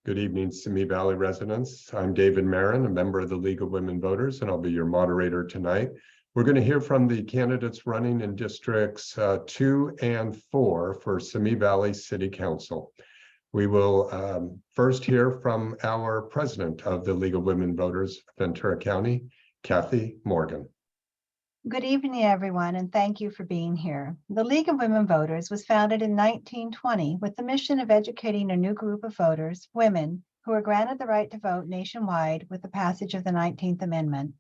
Good evening, Simi Valley residents. I'm David Marin, a member of the League of Women Voters, and I'll be your moderator tonight. We're going to hear from the candidates running in districts 2 and 4 for Simi Valley City Council. We will first hear from our president of the League of Women Voters, Ventura County, Kathy Morgan. Good evening, everyone, and thank you for being here. The League of Women Voters was founded in 1920 with the mission of educating a new group of voters, women, who were granted the right to vote nationwide with the passage of the 19th Amendment.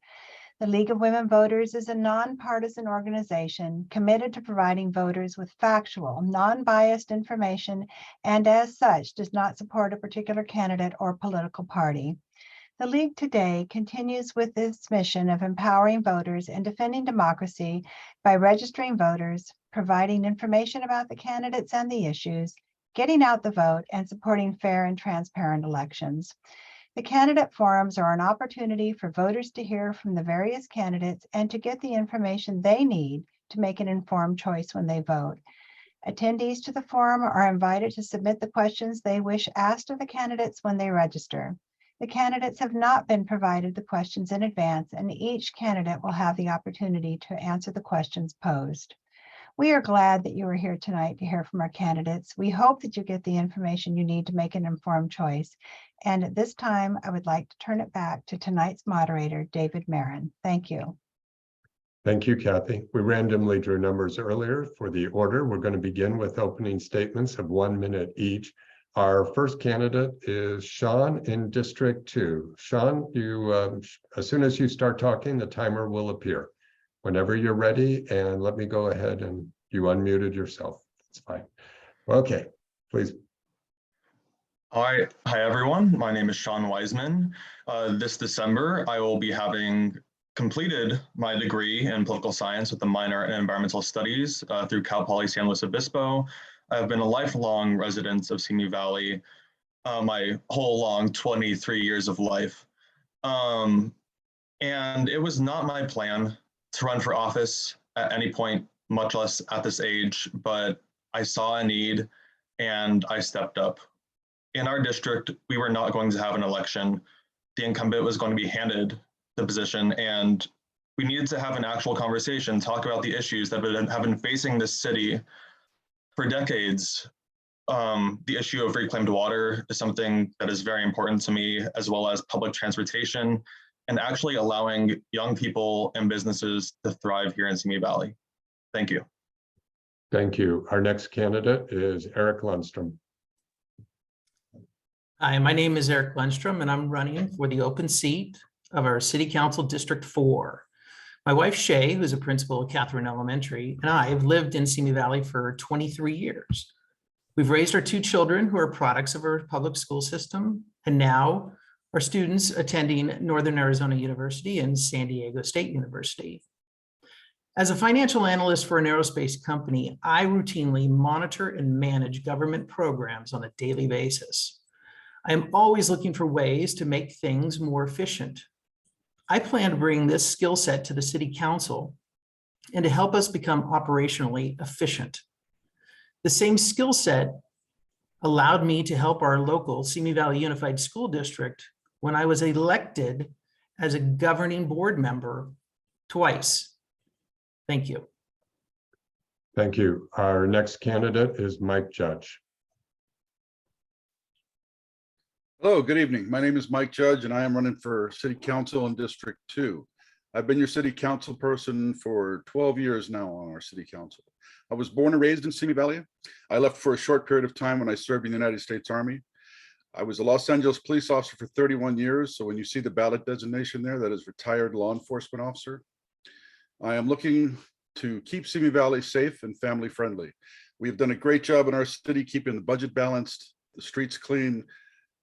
The League of Women Voters is a nonpartisan organization committed to providing voters with factual, non-biased information, and as such does not support a particular candidate or political party. The League today continues with its mission of empowering voters and defending democracy by registering voters, providing information about the candidates and the issues, getting out the vote, and supporting fair and transparent elections. The candidate forums are an opportunity for voters to hear from the various candidates and to get the information they need to make an informed choice when they vote. Attendees to the forum are invited to submit the questions they wish asked of the candidates when they register. The candidates have not been provided the questions in advance, and each candidate will have the opportunity to answer the questions posed. We are glad that you are here tonight to hear from our candidates. We hope that you get the information you need to make an informed choice. And at this time, I would like to turn it back to tonight's moderator, David Marin. Thank you. Thank you, Kathy. We randomly drew numbers earlier for the order. We're going to begin with opening statements of 1 minute each. Our first candidate is Sean in District 2. Sean, you, as soon as you start talking, the timer will appear. Whenever you're ready, and let me go ahead and you unmuted yourself. That's fine. Okay, please. Hi everyone. My name is Sean Wiseman. This December, I will be having completed my degree in political science with a minor in environmental studies through Cal Poly San Luis Obispo. I've been a lifelong resident of Simi Valley my whole long 23 years of life. And it was not my plan to run for office at any point, much less at this age, but I saw a need and I stepped up. In our district, we were not going to have an election. The incumbent was going to be handed the position, and we needed to have an actual conversation, talk about the issues that have been facing this city for decades. The issue of reclaimed water is something that is very important to me, as well as public transportation and actually allowing young people and businesses to thrive here in Simi Valley. Thank you. Thank you. Our next candidate is Eric Lundstrom. Hi, my name is Eric Lundstrom, and I'm running for the open seat of our City Council District 4. My wife, Shay, who's a principal at Catherine Elementary, and I have lived in Simi Valley for 23 years. We've raised our 2 children who are products of our public school system, and now are students attending Northern Arizona University and San Diego State University. As a financial analyst for an aerospace company, I routinely monitor and manage government programs on a daily basis. I am always looking for ways to make things more efficient. I plan to bring this skill set to the City Council and to help us become operationally efficient. The same skill set allowed me to help our local Simi Valley Unified School District when I was elected as a governing board member twice. Thank you. Thank you. Our next candidate is Mike Judge. Hello, good evening. My name is Mike Judge, and I am running for City Council in District 2. I've been your City Council person for 12 years now on our City Council. I was born and raised in Simi Valley. I left for a short period of time when I served in the United States Army. I was a Los Angeles police officer for 31 years, so when you see the ballot designation there, that is retired law enforcement officer. I am looking to keep Simi Valley safe and family friendly. We've done a great job in our city keeping the budget balanced, the streets clean,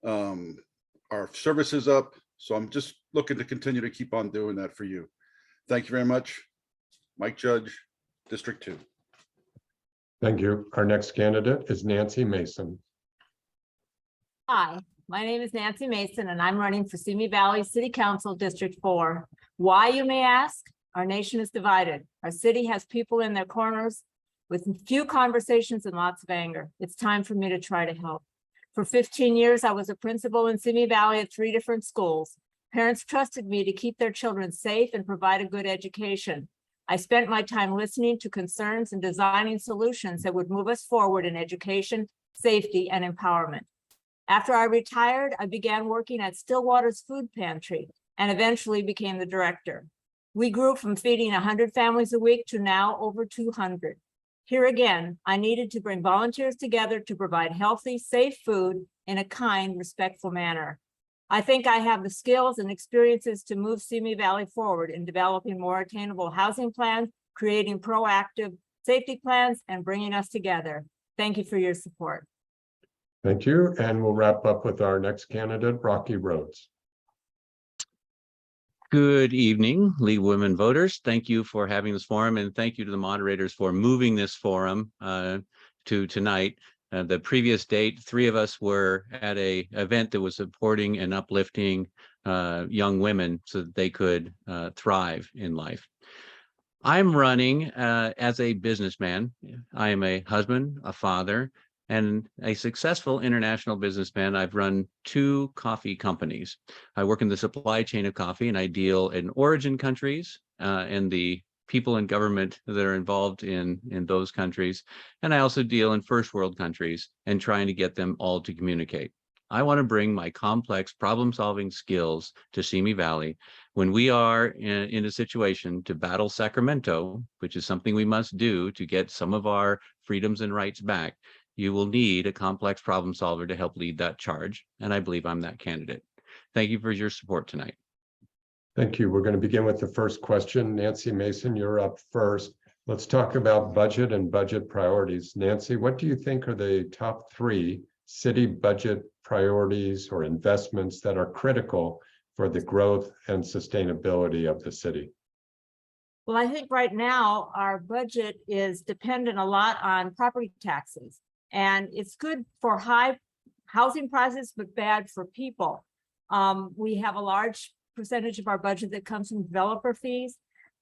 our services up. So I'm just looking to continue to keep on doing that for you. Thank you very much. Mike Judge, District 2. Thank you. Our next candidate is Nancy Mason. Hi, my name is Nancy Mason, and I'm running for Simi Valley City Council District 4. Why, you may ask? Our nation is divided. Our city has people in their corners with few conversations and lots of anger. It's time for me to try to help. For 15 years, I was a principal in Simi Valley at 3 different schools. Parents trusted me to keep their children safe and provide a good education. I spent my time listening to concerns and designing solutions that would move us forward in education, safety, and empowerment. After I retired, I began working at Stillwater's food pantry and eventually became the director. We grew from feeding 100 families a week to now over 200. Here again, I needed to bring volunteers together to provide healthy, safe food in a kind, respectful manner. I think I have the skills and experiences to move Simi Valley forward in developing more attainable housing plans, creating proactive safety plans, and bringing us together. Thank you for your support. Thank you. And we'll wrap up with our next candidate, Rocky Rhodes. Good evening, League of Women Voters. Thank you for having this forum, and thank you to the moderators for moving this forum to tonight. The previous date, 3 of us were at an event that was supporting and uplifting young women so that they could thrive in life. I'm running as a businessman. I am a husband, a father, and a successful international businessman. I've run 2 coffee companies. I work in the supply chain of coffee, and I deal in origin countries and the people in government that are involved in those countries. And I also deal in first world countries and trying to get them all to communicate. I want to bring my complex problem-solving skills to Simi Valley when we are in a situation to battle Sacramento, which is something we must do to get some of our freedoms and rights back. You will need a complex problem solver to help lead that charge, and I believe I'm that candidate. Thank you for your support tonight. Thank you. We're going to begin with the first question. Nancy Mason, you're up first. Let's talk about budget and budget priorities. Nancy, what do you think are the top 3 city budget priorities or investments that are critical for the growth and sustainability of the city? Well, I think right now our budget is dependent a lot on property taxes. And it's good for high housing prices, but bad for people. We have a large percentage of our budget that comes from developer fees.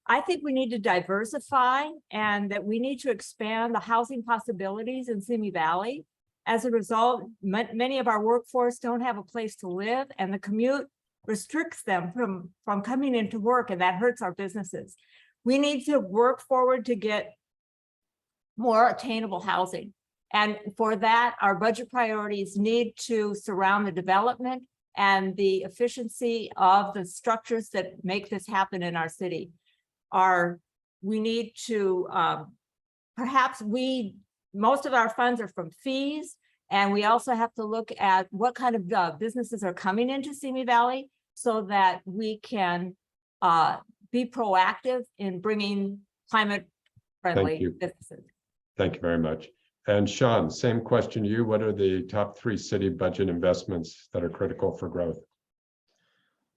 I think we need to diversify and that we need to expand the housing possibilities in Simi Valley. As a result, many of our workforce don't have a place to live, and the commute restricts them from coming into work, and that hurts our businesses. We need to work forward to get more attainable housing. And for that, our budget priorities need to surround the development and the efficiency of the structures that make this happen in our city. We need to, most of our funds are from fees, and we also have to look at what kind of businesses are coming into Simi Valley so that we can be proactive in bringing climate-friendly businesses. Thank you very much. And Sean, same question to you. What are the top 3 city budget investments that are critical for growth?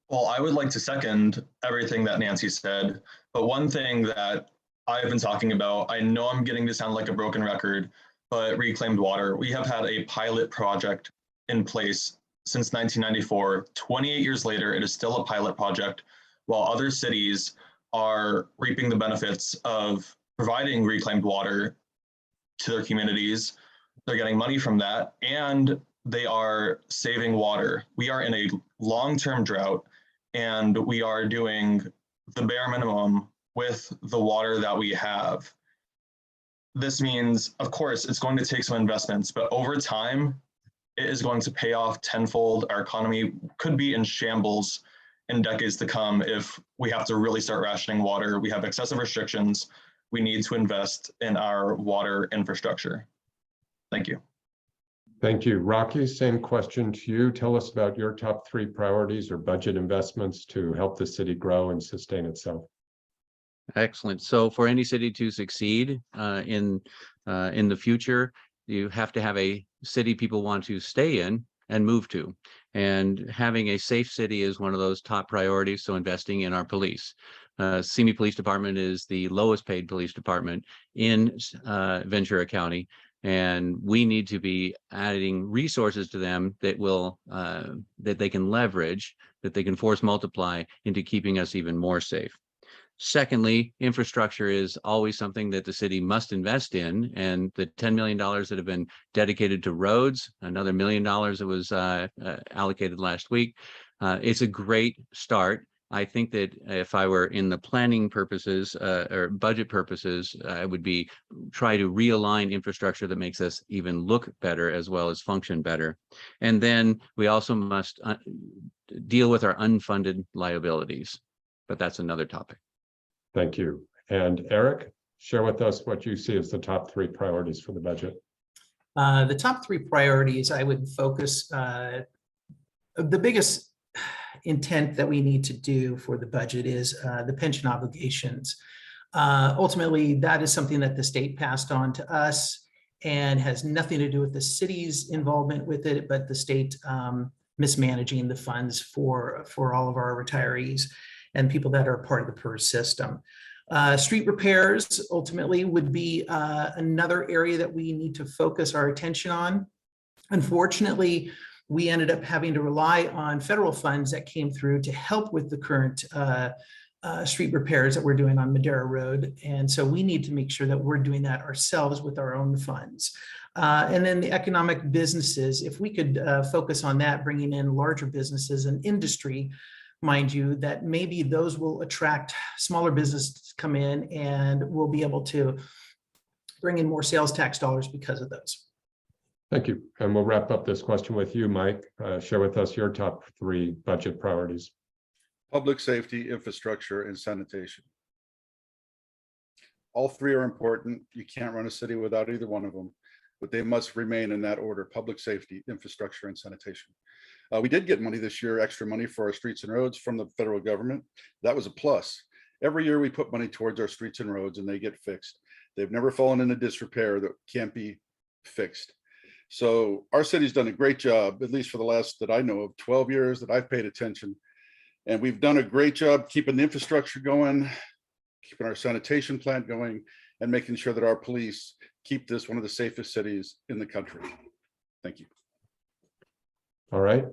Well, I would like to second everything that Nancy said, but one thing that I've been talking about, I know I'm getting to sound like a broken record, but reclaimed water. We have had a pilot project in place since 1994. 28 years later, it is still a pilot project, while other cities are reaping the benefits of providing reclaimed water to their communities. They're getting money from that, and they are saving water. We are in a long-term drought, and we are doing the bare minimum with the water that we have. This means, of course, it's going to take some investments, but over time, it is going to pay off tenfold. Our economy could be in shambles in decades to come if we have to really start rationing water. We have excessive restrictions. We need to invest in our water infrastructure. Thank you. Thank you. Rocky, same question to you. Tell us about your top 3 priorities or budget investments to help the city grow and sustain itself. Excellent. So for any city to succeed in the future, you have to have a city people want to stay in and move to. And having a safe city is one of those top priorities. So investing in our police. Simi Police Department is the lowest paid police department in Ventura County, and we need to be adding resources to them that will that they can leverage, that they can force multiply into keeping us even more safe. Secondly, infrastructure is always something that the city must invest in, and the $10 million that have been dedicated to roads, another $1 million that was allocated last week. It's a great start. I think that if I were in the planning purposes or budget purposes, I would try to realign infrastructure that makes us even look better as well as function better. And then we also must deal with our unfunded liabilities, but that's another topic. Thank you. And Eric, share with us what you see as the top 3 priorities for the budget. The top 3 priorities I would focus, the biggest intent that we need to do for the budget is the pension obligations. Ultimately, that is something that the state passed on to us and has nothing to do with the city's involvement with it, but the state mismanaging the funds for all of our retirees and people that are part of the PERS system. Street repairs ultimately would be another area that we need to focus our attention on. Unfortunately, we ended up having to rely on federal funds that came through to help with the current street repairs that we're doing on Madera Road. And so we need to make sure that we're doing that ourselves with our own funds. And then the economic businesses, if we could focus on that, bringing in larger businesses and industry, mind you, that maybe those will attract smaller businesses to come in and we'll be able to bring in more sales tax dollars because of those. Thank you. And we'll wrap up this question with you, Mike. Share with us your top 3 budget priorities. Public safety, infrastructure, and sanitation. All 3 are important. You can't run a city without either one of them, but they must remain in that order: public safety, infrastructure, and sanitation. We did get money this year, extra money for our streets and roads from the federal government. That was a plus. Every year we put money towards our streets and roads and they get fixed. They've never fallen into disrepair that can't be fixed. So our city's done a great job, at least for the last, that I know of, 12 years that I've paid attention. And we've done a great job keeping the infrastructure going, keeping our sanitation plant going, and making sure that our police keep this one of the safest cities in the country. Thank you. All right.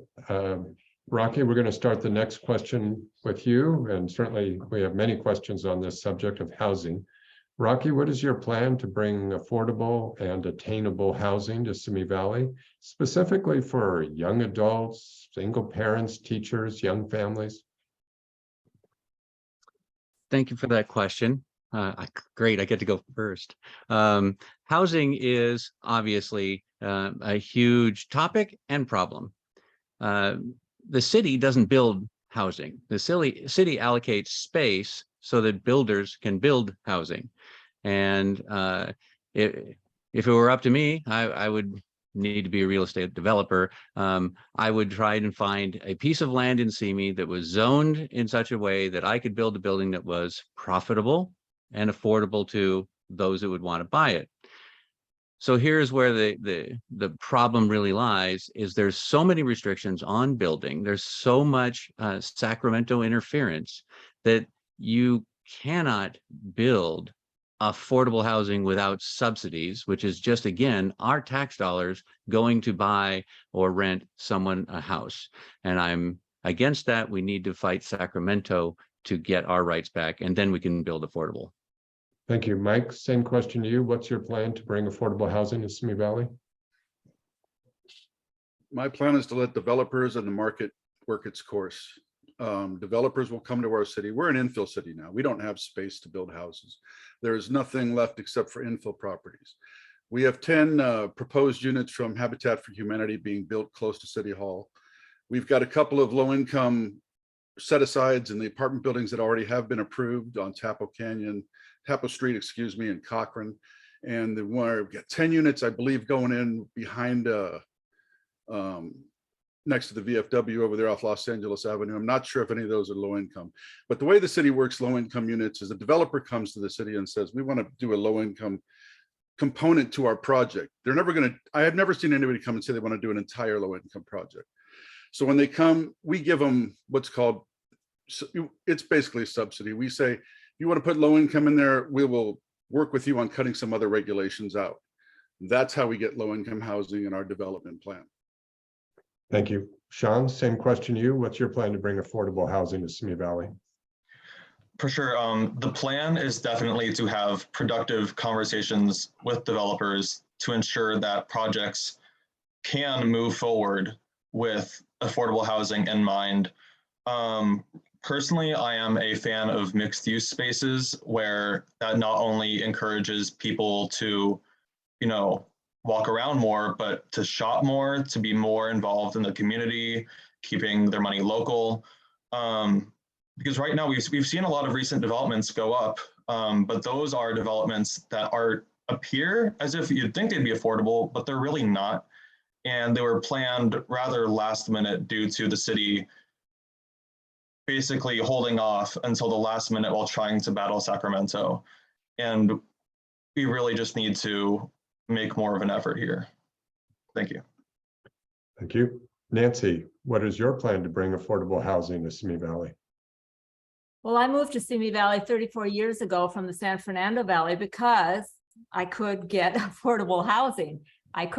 Rocky, we're going to start the next question with you. And certainly we have many questions on this subject of housing. Rocky, what is your plan to bring affordable and attainable housing to Simi Valley, specifically for young adults, single parents, teachers, young families? Thank you for that question. Great, I get to go first. Housing is obviously a huge topic and problem. The city doesn't build housing. The city allocates space so that builders can build housing. And if it were up to me, I would need to be a real estate developer. I would try and find a piece of land in Simi that was zoned in such a way that I could build a building that was profitable and affordable to those that would want to buy it. So here's where the problem really lies, is there's so many restrictions on building. There's so much Sacramento interference that you cannot build affordable housing without subsidies, which is just, again, our tax dollars going to buy or rent someone a house. And I'm against that. We need to fight Sacramento to get our rights back, and then we can build affordable. Thank you. Mike, same question to you. What's your plan to bring affordable housing to Simi Valley? My plan is to let developers and the market work its course. Developers will come to our city. We're an infill city now. We don't have space to build houses. There is nothing left except for infill properties. We have 10 proposed units from Habitat for Humanity being built close to City Hall. We've got a couple of low-income set-asides in the apartment buildings that already have been approved on Tapo Street, excuse me, in Cochrane. And we've got 10 units, I believe, going in behind next to the VFW over there off Los Angeles Avenue. I'm not sure if any of those are low income, but the way the city works low income units is a developer comes to the city and says, we want to do a low income component to our project. They're never going to, I have never seen anybody come and say they want to do an entire low income project. So when they come, we give them what's called, it's basically a subsidy. We say, if you want to put low income in there, we will work with you on cutting some other regulations out. That's how we get low income housing in our development plan. Thank you. Sean, same question to you. What's your plan to bring affordable housing to Simi Valley? For sure. The plan is definitely to have productive conversations with developers to ensure that projects can move forward with affordable housing in mind. Personally, I am a fan of mixed use spaces where that not only encourages people to, walk around more, but to shop more, to be more involved in the community, keeping their money local. Because right now we've seen a lot of recent developments go up, but those are developments that appear as if you'd think they'd be affordable, but they're really not. And they were planned rather last minute due to the city basically holding off until the last minute while trying to battle Sacramento. And we really just need to make more of an effort here. Thank you. Thank you. Nancy, what is your plan to bring affordable housing to Simi Valley? Well, I moved to Simi Valley 34 years ago from the San Fernando Valley because I could get affordable housing. I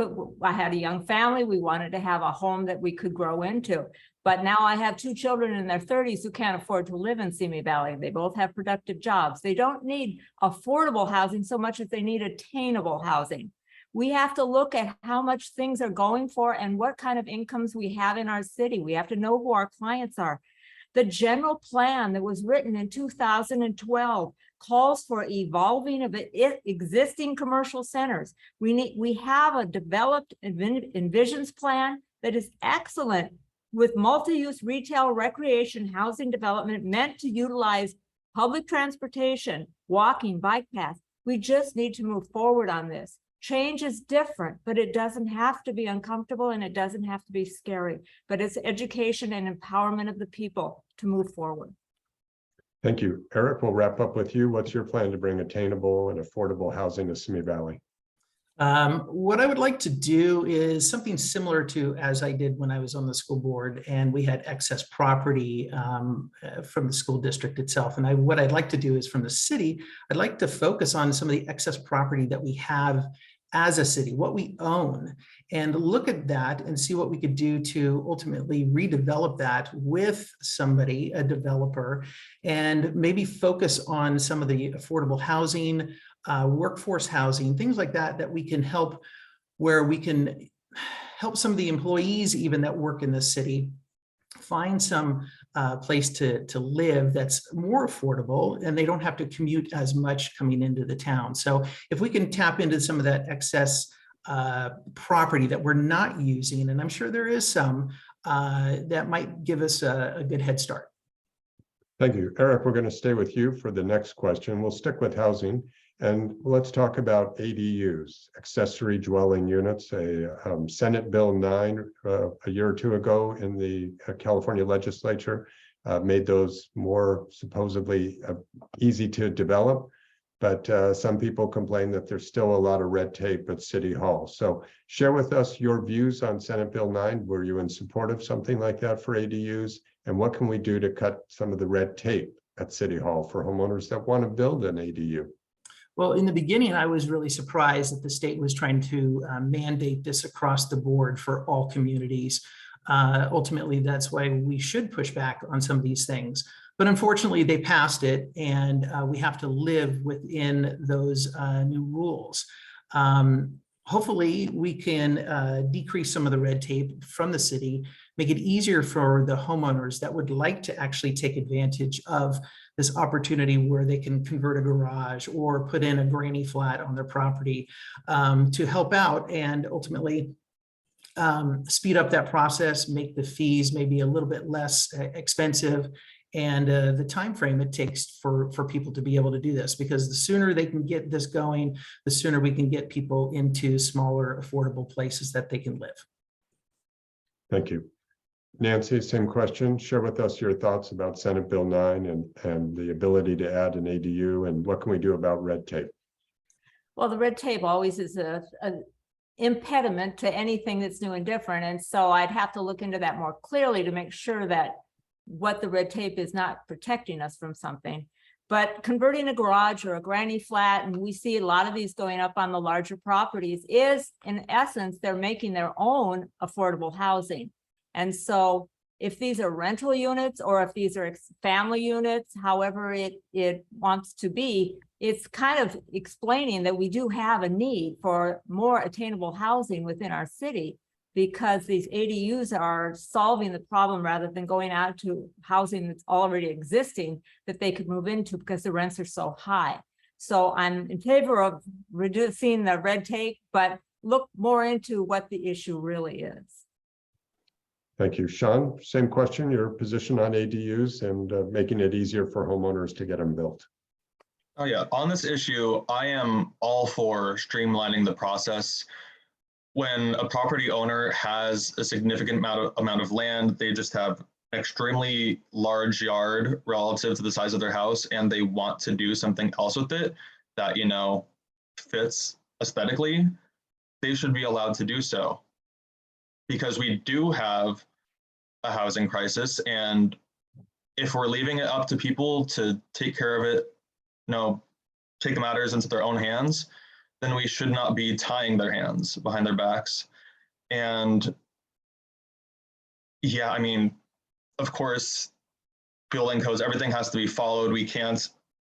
had a young family. We wanted to have a home that we could grow into. But now I have 2 children in their 30s who can't afford to live in Simi Valley. They both have productive jobs. They don't need affordable housing so much as they need attainable housing. We have to look at how much things are going for and what kind of incomes we have in our city. We have to know who our clients are. The general plan that was written in 2012 calls for evolving of existing commercial centers. We have a developed envisions plan that is excellent with multi-use retail, recreation, housing development meant to utilize public transportation, walking, bike paths. We just need to move forward on this. Change is different, but it doesn't have to be uncomfortable and it doesn't have to be scary, but it's education and empowerment of the people to move forward. Thank you. Eric, we'll wrap up with you. What's your plan to bring attainable and affordable housing to Simi Valley? What I would like to do is something similar to as I did when I was on the school board and we had excess property from the school district itself. And what I'd like to do is from the city, I'd like to focus on some of the excess property that we have as a city, what we own, and look at that and see what we could do to ultimately redevelop that with somebody, a developer, and maybe focus on some of the affordable housing, workforce housing, things like that, that we can help, where we can help some of the employees even that work in the city find some place to live that's more affordable and they don't have to commute as much coming into the town. So if we can tap into some of that excess property that we're not using, and I'm sure there is some, that might give us a good head start. Thank you. Eric, we're going to stay with you for the next question. We'll stick with housing. And let's talk about ADUs, accessory dwelling units. Senate Bill 9 a year or two ago in the California legislature made those more supposedly easy to develop. But some people complain that there's still a lot of red tape at City Hall. So share with us your views on Senate Bill 9. Were you in support of something like that for ADUs? And what can we do to cut some of the red tape at City Hall for homeowners that want to build an ADU? Well, in the beginning, I was really surprised that the state was trying to mandate this across the board for all communities. Ultimately, that's why we should push back on some of these things. But unfortunately, they passed it, and we have to live within those new rules. Hopefully, we can decrease some of the red tape from the city, make it easier for the homeowners that would like to actually take advantage of this opportunity where they can convert a garage or put in a granny flat on their property to help out and ultimately speed up that process, make the fees maybe a little bit less expensive, and the time frame it takes for people to be able to do this, because the sooner they can get this going, the sooner we can get people into smaller, affordable places that they can live. Thank you. Nancy, same question. Share with us your thoughts about Senate Bill 9 and the ability to add an ADU, and what can we do about red tape? Well, the red tape always is an impediment to anything that's new and different. And so I'd have to look into that more clearly to make sure that what the red tape is not protecting us from something. But converting a garage or a granny flat, and we see a lot of these going up on the larger properties, is in essence, they're making their own affordable housing. And so if these are rental units or if these are family units, however it wants to be, it's kind of explaining that we do have a need for more attainable housing within our city, because these ADUs are solving the problem rather than going out to housing that's already existing that they could move into because the rents are so high. So I'm in favor of reducing the red tape, but look more into what the issue really is. Thank you. Sean, same question, your position on ADUs and making it easier for homeowners to get them built. Oh yeah, on this issue, I am all for streamlining the process. When a property owner has a significant amount of land, they just have an extremely large yard relative to the size of their house, and they want to do something else with it that, you know, fits aesthetically, they should be allowed to do so. Because we do have a housing crisis, and if we're leaving it up to people to take care of it, you know, take matters into their own hands, then we should not be tying their hands behind their backs. And yeah, I mean, of course, building codes, everything has to be followed. We can't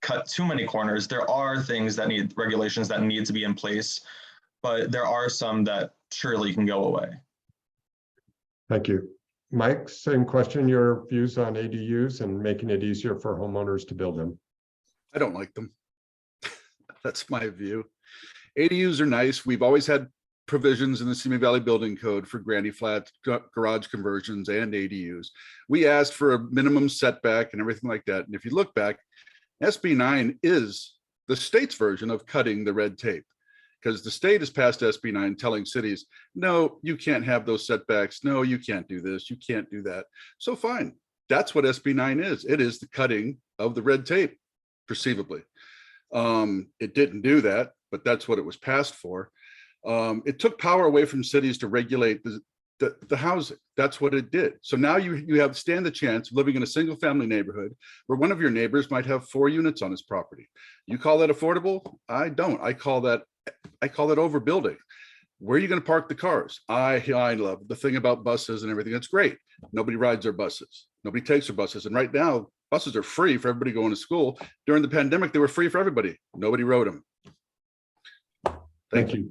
cut too many corners. There are things that need regulations that need to be in place, but there are some that surely can go away. Thank you. Mike, same question, your views on ADUs and making it easier for homeowners to build them. I don't like them. That's my view. ADUs are nice. We've always had provisions in the Simi Valley Building Code for granny flats, garage conversions, and ADUs. We asked for a minimum setback and everything like that. And if you look back, SB 9 is the state's version of cutting the red tape, because the state has passed SB 9 telling cities, no, you can't have those setbacks. No, you can't do this. You can't do that. So fine. That's what SB 9 is. It is the cutting of the red tape, perceivably. It didn't do that, but that's what it was passed for. It took power away from cities to regulate the housing. That's what it did. So now you have stand the chance of living in a single family neighborhood where one of your neighbors might have 4 units on his property. You call that affordable? I don't. I call that overbuilding. Where are you going to park the cars? I love the thing about buses and everything. That's great. Nobody rides their buses. Nobody takes their buses. And right now, buses are free for everybody going to school. During the pandemic, they were free for everybody. Nobody rode them. Thank you.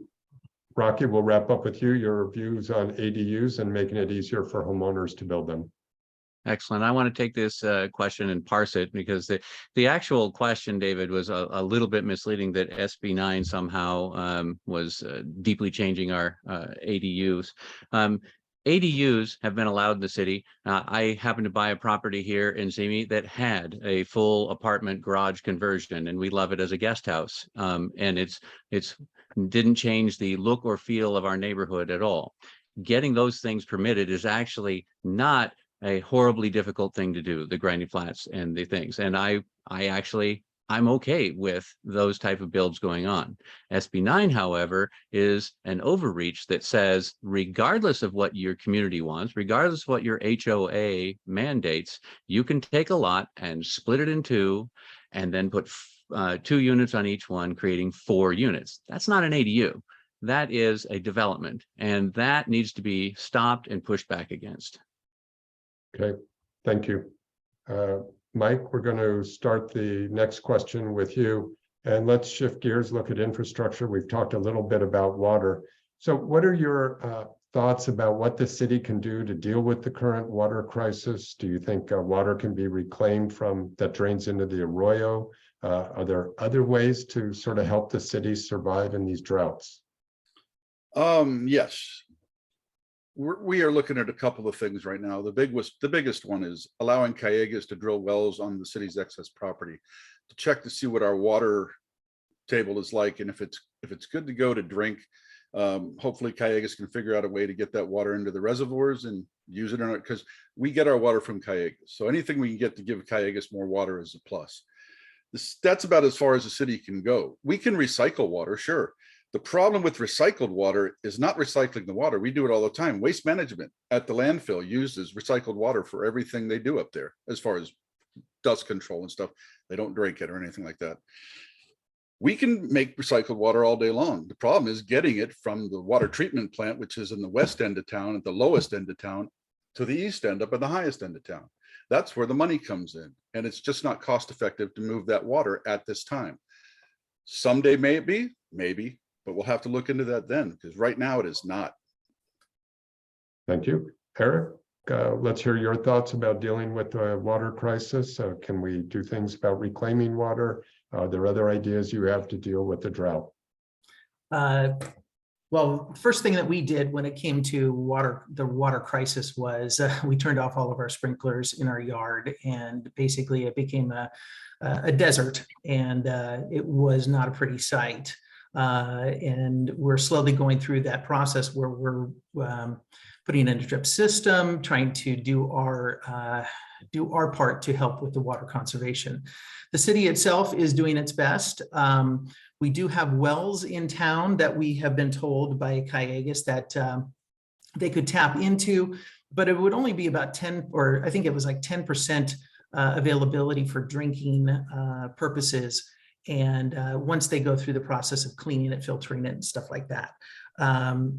Rocky, we'll wrap up with you, your views on ADUs and making it easier for homeowners to build them. Excellent. I want to take this question and parse it, because the actual question, David, was a little bit misleading, that SB 9 somehow was deeply changing our ADUs. ADUs have been allowed in the city. I happened to buy a property here in Simi that had a full apartment garage conversion, and we love it as a guest house. And it's didn't change the look or feel of our neighborhood at all. Getting those things permitted is actually not a horribly difficult thing to do, the granny flats and the things. And I'm okay with those type of builds going on. SB 9, however, is an overreach that says, regardless of what your community wants, regardless of what your HOA mandates, you can take a lot and split it in 2 and then put 2 units on each one, creating 4 units. That's not an ADU. That is a development, and that needs to be stopped and pushed back against. Okay, thank you. Mike, we're going to start the next question with you, and let's shift gears, look at infrastructure. We've talked a little bit about water. So what are your thoughts about what the city can do to deal with the current water crisis? Do you think water can be reclaimed from that drains into the arroyo? Are there other ways to sort of help the city survive in these droughts? Yes. We are looking at a couple of things right now. The biggest one is allowing Callegas to drill wells on the city's excess property to check to see what our water table is like, and if it's good to go to drink. Hopefully Callegas can figure out a way to get that water into the reservoirs and use it, because we get our water from Callegas. So anything we can get to give Callegas more water is a plus. That's about as far as the city can go. We can recycle water, sure. The problem with recycled water is not recycling the water. We do it all the time. Waste management at the landfill uses recycled water for everything they do up there, as far as dust control and stuff. They don't drink it or anything like that. We can make recycled water all day long. The problem is getting it from the water treatment plant, which is in the west end of town, at the lowest end of town, to the east end, up in the highest end of town. That's where the money comes in. And it's just not cost effective to move that water at this time. Someday may it be, maybe, but we'll have to look into that then, because right now it is not. Thank you. Eric, let's hear your thoughts about dealing with the water crisis. Can we do things about reclaiming water? Are there other ideas you have to deal with the drought? Well, first thing that we did when it came to the water crisis was we turned off all of our sprinklers in our yard, and basically it became a desert, and it was not a pretty sight. And we're slowly going through that process where we're putting in a drip system, trying to do our part to help with the water conservation. The city itself is doing its best. We do have wells in town that we have been told by Cayugas that they could tap into, but it would only be about 10, or I think it was like 10% availability for drinking purposes. And once they go through the process of cleaning it, filtering it, and stuff like that.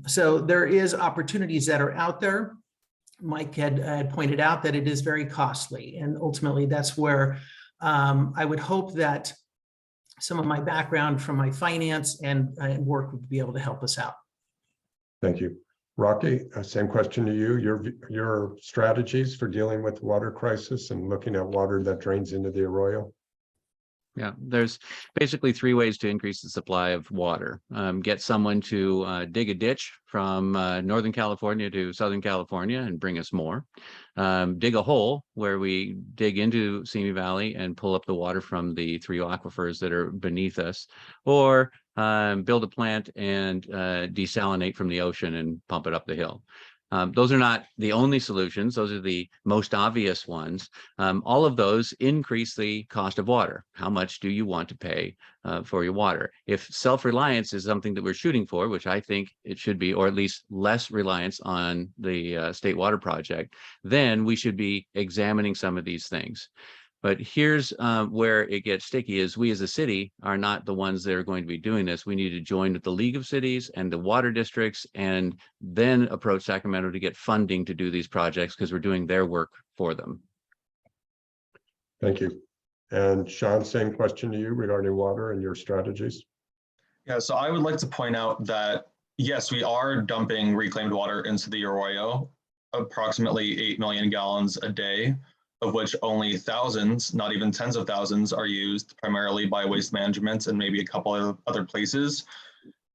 So there is opportunities that are out there. Mike had pointed out that it is very costly, and ultimately that's where I would hope that some of my background from my finance and work would be able to help us out. Thank you. Rocky, same question to you. Your strategies for dealing with the water crisis and looking at water that drains into the arroyo? Yeah, there's basically 3 ways to increase the supply of water. Get someone to dig a ditch from Northern California to Southern California and bring us more. Dig a hole where we dig into Simi Valley and pull up the water from the 3 aquifers that are beneath us, or build a plant and desalinate from the ocean and pump it up the hill. Those are not the only solutions. Those are the most obvious ones. All of those increase the cost of water. How much do you want to pay for your water? If self-reliance is something that we're shooting for, which I think it should be, or at least less reliance on the State Water Project, then we should be examining some of these things. But here's where it gets sticky, is we as a city are not the ones that are going to be doing this. We need to join with the League of Cities and the water districts, and then approach Sacramento to get funding to do these projects, because we're doing their work for them. Thank you. And Sean, same question to you regarding water and your strategies. Yeah, so I would like to point out that, yes, we are dumping reclaimed water into the arroyo, approximately 8 million gallons a day, of which only thousands, not even tens of thousands, are used primarily by Waste Management and maybe a couple of other places.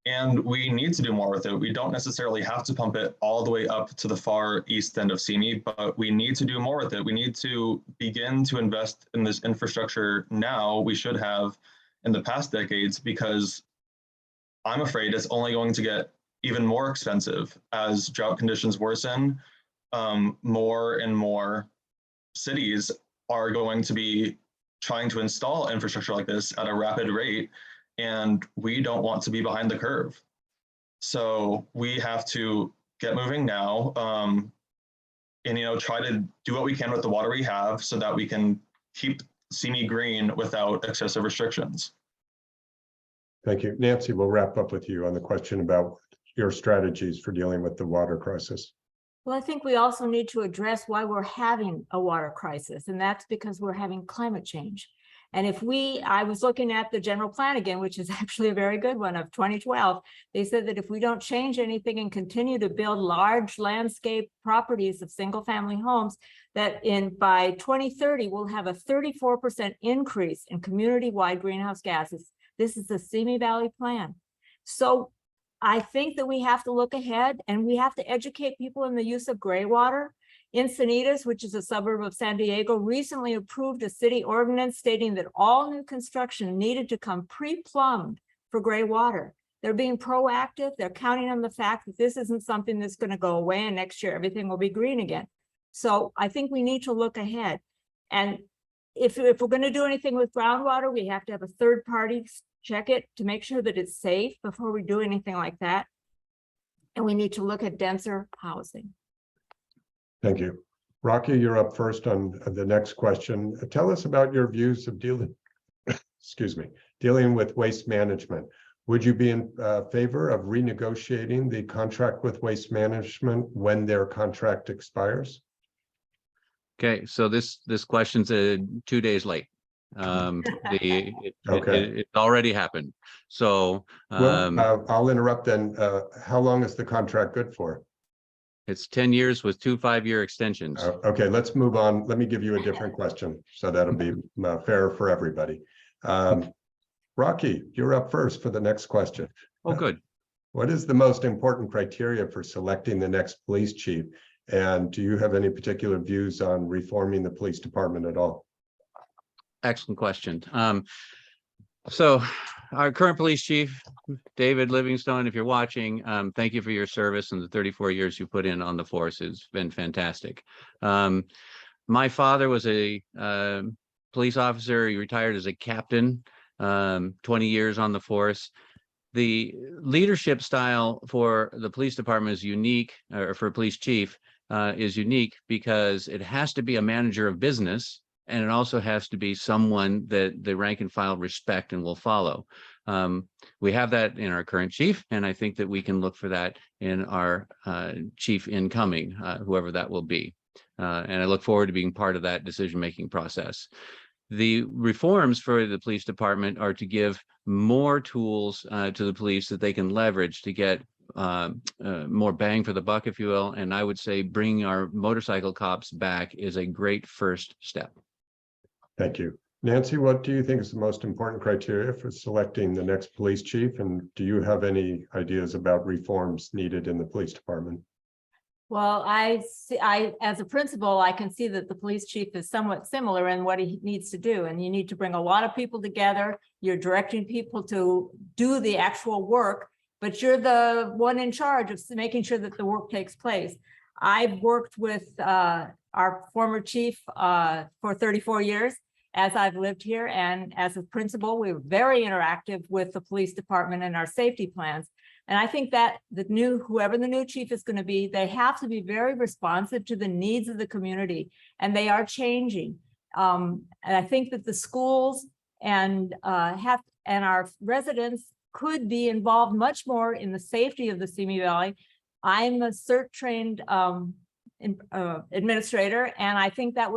And we need to do more with it. We don't necessarily have to pump it all the way up to the far east end of Simi, but we need to do more with it. We need to begin to invest in this infrastructure now. We should have in the past decades, because I'm afraid it's only going to get even more expensive as drought conditions worsen. More and more cities are going to be trying to install infrastructure like this at a rapid rate, and we don't want to be behind the curve. So we have to get moving now, and try to do what we can with the water we have so that we can keep Simi green without excessive restrictions. Thank you. Nancy, we'll wrap up with you on the question about your strategies for dealing with the water crisis. Well, I think we also need to address why we're having a water crisis, and that's because we're having climate change. And I was looking at the general plan again, which is actually a very good one, of 2012. They said that if we don't change anything and continue to build large landscape properties of single family homes, that by 2030, we'll have a 34% increase in community-wide greenhouse gases. This is the Simi Valley plan. So I think that we have to look ahead, and we have to educate people in the use of gray water. Encinitas, which is a suburb of San Diego, recently approved a city ordinance stating that all new construction needed to come pre-plumbed for gray water. They're being proactive. They're counting on the fact that this isn't something that's going to go away and next year everything will be green again. So I think we need to look ahead. And if we're going to do anything with groundwater, we have to have a third party check it to make sure that it's safe before we do anything like that. And we need to look at denser housing. Thank you. Rocky, you're up first on the next question. Tell us about your views of dealing with waste management. Would you be in favor of renegotiating the contract with Waste Management when their contract expires? Okay, so this question's 2 days late. Okay. It's already happened. So Well, I'll interrupt then. How long is the contract good for? it's 10 years with 2 5-year extensions. Okay, let's move on. Let me give you a different question. So that'll be fair for everybody. Rocky, you're up first for the next question. Oh, good. What is the most important criteria for selecting the next police chief? And do you have any particular views on reforming the police department at all? Excellent question. So our current police chief, David Livingstone, if you're watching, thank you for your service and the 34 years you put in on the force. It's been fantastic. My father was a police officer. He retired as a captain, 20 years on the force. The leadership style for the police department is unique, or for police chief is unique because it has to be a manager of business, and it also has to be someone that the rank and file respect and will follow. We have that in our current chief, and I think that we can look for that in our chief incoming, whoever that will be. And I look forward to being part of that decision-making process. The reforms for the police department are to give more tools to the police that they can leverage to get more bang for the buck, if you will. And I would say bringing our motorcycle cops back is a great first step. Thank you. Nancy, what do you think is the most important criteria for selecting the next police chief? And do you have any ideas about reforms needed in the police department? Well, as a principal, I can see that the police chief is somewhat similar in what he needs to do. And you need to bring a lot of people together. You're directing people to do the actual work, but you're the one in charge of making sure that the work takes place. I've worked with our former chief for 34 years as I've lived here. And as a principal, we were very interactive with the police department and our safety plans. And I think that whoever the new chief is going to be, they have to be very responsive to the needs of the community, and they are changing. And I think that the schools and our residents could be involved much more in the safety of the Simi Valley. I'm a CERT trained administrator, and I think that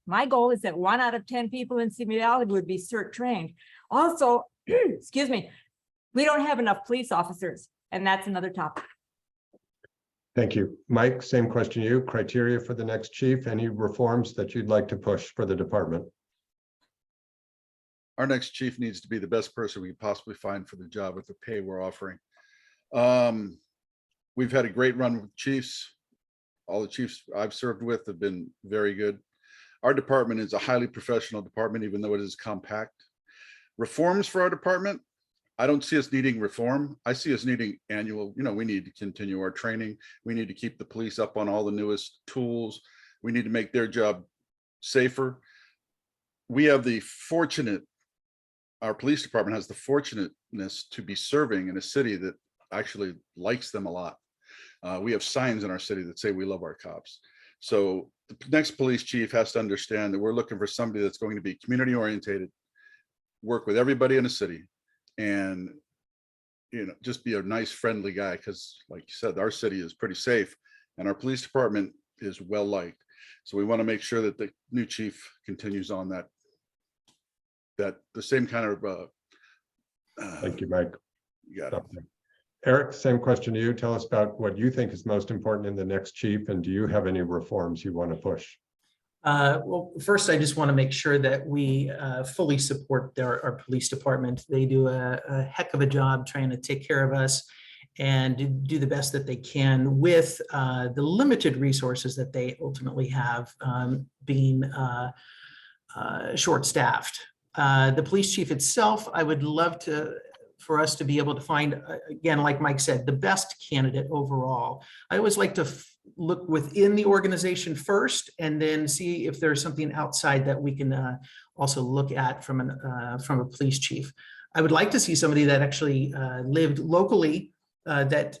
my goal is that 1 out of 10 people in Simi Valley would be CERT trained. Also, excuse me, we don't have enough police officers, and that's another topic. Thank you. Mike, same question to you. Criteria for the next chief, any reforms that you'd like to push for the department? Our next chief needs to be the best person we can possibly find for the job with the pay we're offering. We've had a great run with chiefs. All the chiefs I've served with have been very good. Our department is a highly professional department, even though it is compact. Reforms for our department, I don't see us needing reform. I see us needing annual, we need to continue our training. We need to keep the police up on all the newest tools. We need to make their job safer. We have our police department has the fortunateness to be serving in a city that actually likes them a lot. We have signs in our city that say we love our cops. So the next police chief has to understand that we're looking for somebody that's going to be community oriented, work with everybody in the city, and just be a nice, friendly guy, because like you said, our city is pretty safe and our police department is well liked. So we want to make sure that the new chief continues on that the same kind of Thank you, Mike. you got it. Eric, same question to you. Tell us about what you think is most important in the next chief, and do you have any reforms you want to push? Well, first, I just want to make sure that we fully support our police department. They do a heck of a job trying to take care of us and do the best that they can with the limited resources that they ultimately have, being short-staffed. The police chief itself, I would love for us to be able to find, again, like Mike said, the best candidate overall. I always like to look within the organization first, and then see if there's something outside that we can also look at from a police chief. I would like to see somebody that actually lived locally, that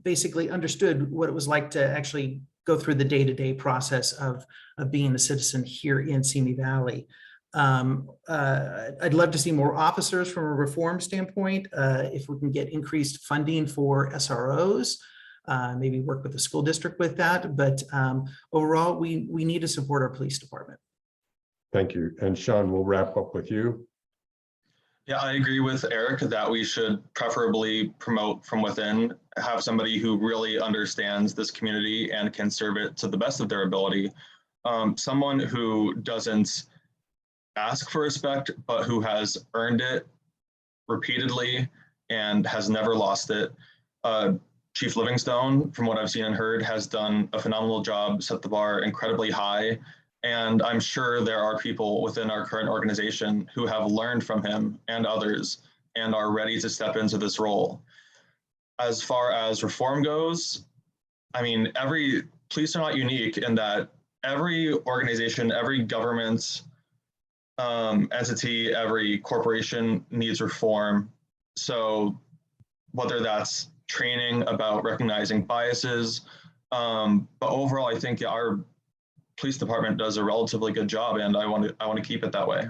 basically understood what it was like to actually go through the day-to-day process of being a citizen here in Simi Valley. I'd love to see more officers from a reform standpoint. If we can get increased funding for SROs, maybe work with the school district with that. But overall, we need to support our police department. Thank you. And Sean, we'll wrap up with you. Yeah, I agree with Eric that we should preferably promote from within, have somebody who really understands this community and can serve it to the best of their ability. Someone who doesn't ask for respect, but who has earned it repeatedly and has never lost it. Chief Livingstone, from what I've seen and heard, has done a phenomenal job, set the bar incredibly high. And I'm sure there are people within our current organization who have learned from him and others and are ready to step into this role. As far as reform goes, I mean, every police are not unique in that every organization, every government entity, every corporation needs reform. So whether that's training about recognizing biases, but overall, I think our police department does a relatively good job, and I want to keep it that way.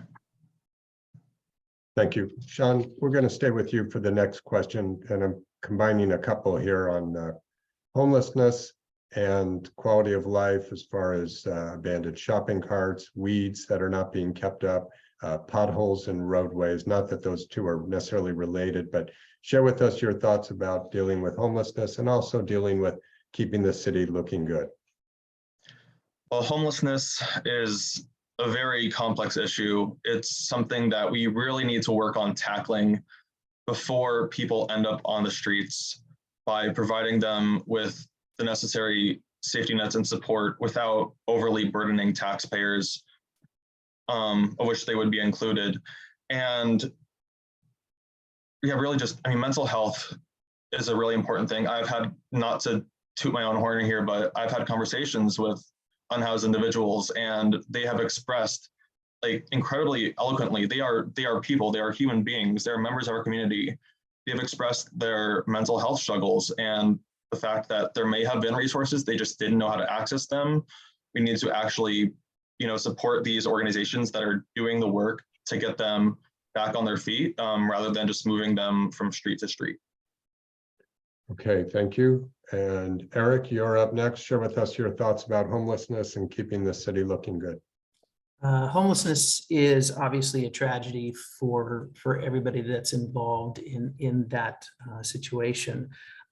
Thank you. Sean, we're going to stay with you for the next question, and I'm combining a couple here on homelessness and quality of life as far as abandoned shopping carts, weeds that are not being kept up, potholes in roadways. Not that those two are necessarily related, but share with us your thoughts about dealing with homelessness and also dealing with keeping the city looking good. Well, homelessness is a very complex issue. It's something that we really need to work on tackling before people end up on the streets by providing them with the necessary safety nets and support without overly burdening taxpayers, of which they would be included. And yeah, really just, I mean, mental health is a really important thing. I've had, not to toot my own horn here, but I've had conversations with unhoused individuals, and they have expressed like incredibly eloquently, they are people, they are human beings, they're members of our community. They've expressed their mental health struggles and the fact that there may have been resources, they just didn't know how to access them. We need to actually, support these organizations that are doing the work to get them back on their feet, rather than just moving them from street to street. Okay, thank you. And Eric, you're up next. Share with us your thoughts about homelessness and keeping the city looking good. Homelessness is obviously a tragedy for everybody that's involved in that situation.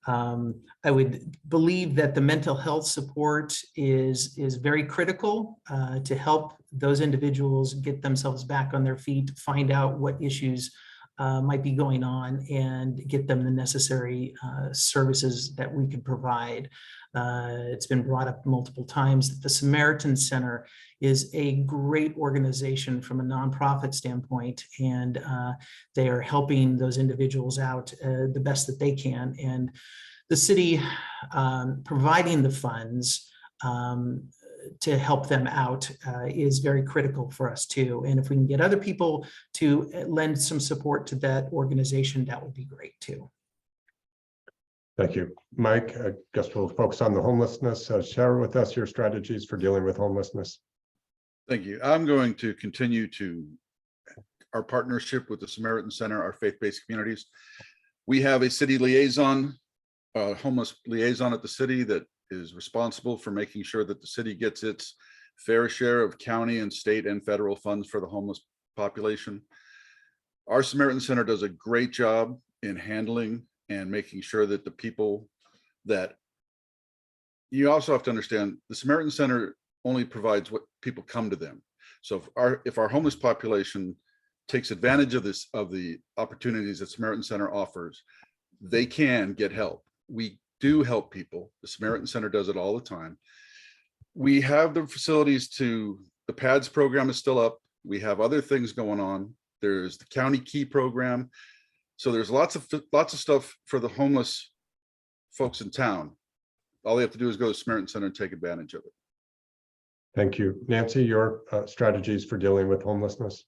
I would believe that the mental health support is very critical to help those individuals get themselves back on their feet, find out what issues might be going on, and get them the necessary services that we could provide. It's been brought up multiple times that the Samaritan Center is a great organization from a nonprofit standpoint, and they are helping those individuals out the best that they can. And the city providing the funds to help them out is very critical for us too. And if we can get other people to lend some support to that organization, that would be great too. Thank you. Mike, I guess we'll focus on the homelessness. Share with us your strategies for dealing with homelessness. Thank you. I'm going to continue to our partnership with the Samaritan Center, our faith-based communities. We have a city liaison, homeless liaison at the city that is responsible for making sure that the city gets its fair share of county and state and federal funds for the homeless population. Our Samaritan Center does a great job in handling and making sure that the people that, you also have to understand, the Samaritan Center only provides what people come to them. So if our homeless population takes advantage of the opportunities that Samaritan Center offers, they can get help. We do help people. The Samaritan Center does it all the time. We have the facilities the PADS program is still up. We have other things going on. There's the County Key program. So there's lots of stuff for the homeless folks in town. All they have to do is go to the Samaritan Center and take advantage of it. Thank you. Nancy, your strategies for dealing with homelessness?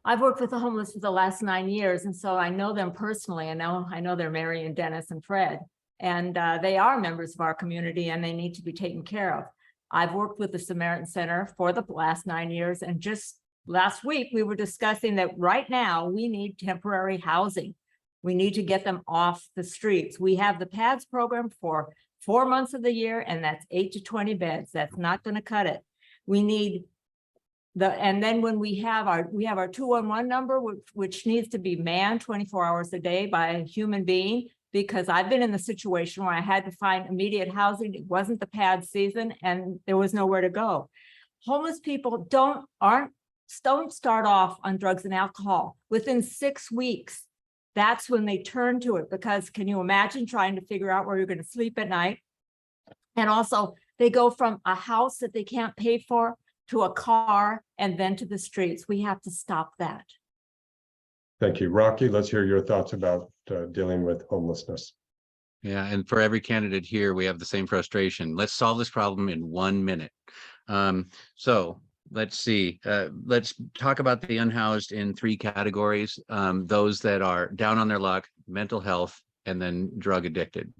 I've worked with the homeless for the last 9 years, and so I know them personally. And now I know they're Mary and Dennis and Fred. And they are members of our community and they need to be taken care of. I've worked with the Samaritan Center for the last 9 years, and just last week we were discussing that right now we need temporary housing. We need to get them off the streets. We have the PADS program for 4 months of the year, and that's 8 to 20 beds. That's not going to cut it. We need and then when we have our 211 number, which needs to be manned 24 hours a day by a human being, because I've been in the situation where I had to find immediate housing. It wasn't the PAD season and there was nowhere to go. Homeless people don't start off on drugs and alcohol. Within 6 weeks, that's when they turn to it, because can you imagine trying to figure out where you're going to sleep at night? And also they go from a house that they can't pay for to a car and then to the streets. We have to stop that. Thank you. Rocky, let's hear your thoughts about dealing with homelessness. Yeah, and for every candidate here, we have the same frustration. Let's solve this problem in 1 minute. So let's see. Let's talk about the unhoused in 3 categories. Those that are down on their luck, mental health, and then drug addicted.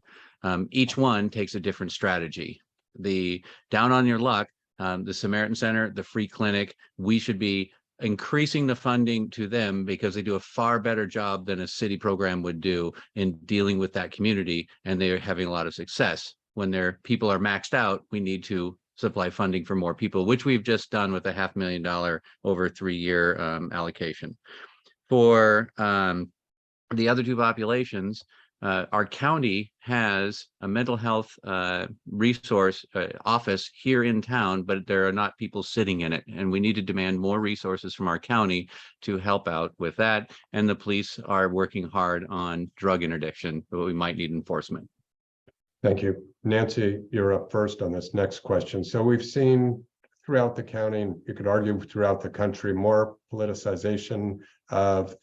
Each one takes a different strategy. The down on your luck, the Samaritan Center, the free clinic, we should be increasing the funding to them because they do a far better job than a city program would do in dealing with that community, and they're having a lot of success. When their people are maxed out, we need to supply funding for more people, which we've just done with a $500,000 over 3-year allocation. For the other 2 populations, our county has a mental health resource office here in town, but there are not people sitting in it. And we need to demand more resources from our county to help out with that. And the police are working hard on drug interdiction, but we might need enforcement. Thank you. Nancy, you're up first on this next question. So we've seen throughout the county, and you could argue throughout the country, more politicization of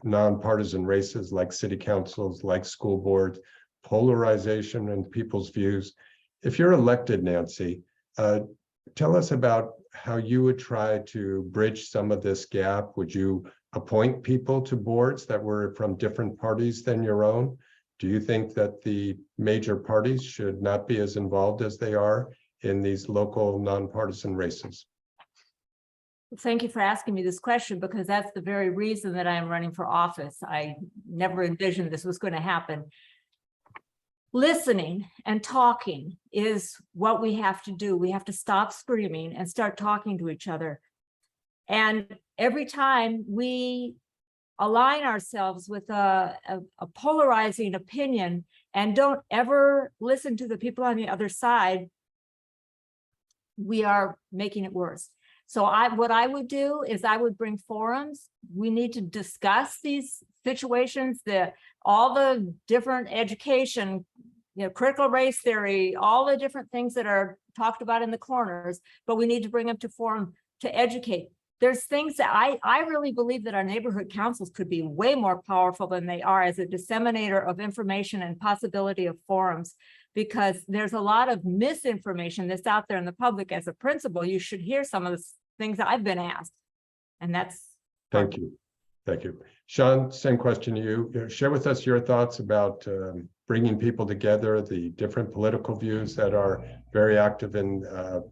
nonpartisan races like city councils, like school boards, polarization in people's views. If you're elected, Nancy, tell us about how you would try to bridge some of this gap. Would you appoint people to boards that were from different parties than your own? Do you think that the major parties should not be as involved as they are in these local nonpartisan races? Thank you for asking me this question, because that's the very reason that I am running for office. I never envisioned this was going to happen. Listening and talking is what we have to do. We have to stop screaming and start talking to each other. And every time we align ourselves with a polarizing opinion and don't ever listen to the people on the other side, we are making it worse. So what I would do is I would bring forums. We need to discuss these situations, all the different education, critical race theory, all the different things that are talked about in the corners, but we need to bring them to forum to educate. There's things that I really believe that our neighborhood councils could be way more powerful than they are as a disseminator of information and possibility of forums, because there's a lot of misinformation that's out there in the public. As a principal, you should hear some of the things that I've been asked. And that's. Thank you. Thank you. Sean, same question to you. Share with us your thoughts about bringing people together, the different political views that are very active in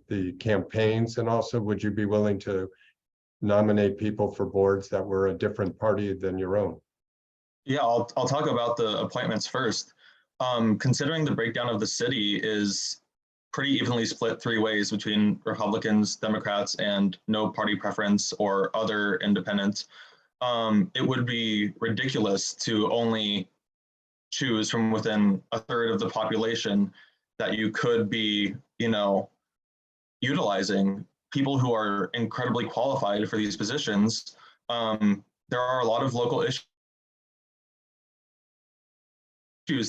the campaigns. And also, would you be willing to nominate people for boards that were a different party than your own? Yeah, I'll talk about the appointments first. Considering the breakdown of the city is pretty evenly split 3 ways between Republicans, Democrats, and no party preference or other independents, it would be ridiculous to only choose from within a third of the population that you could be, utilizing people who are incredibly qualified for these positions. There are a lot of local issues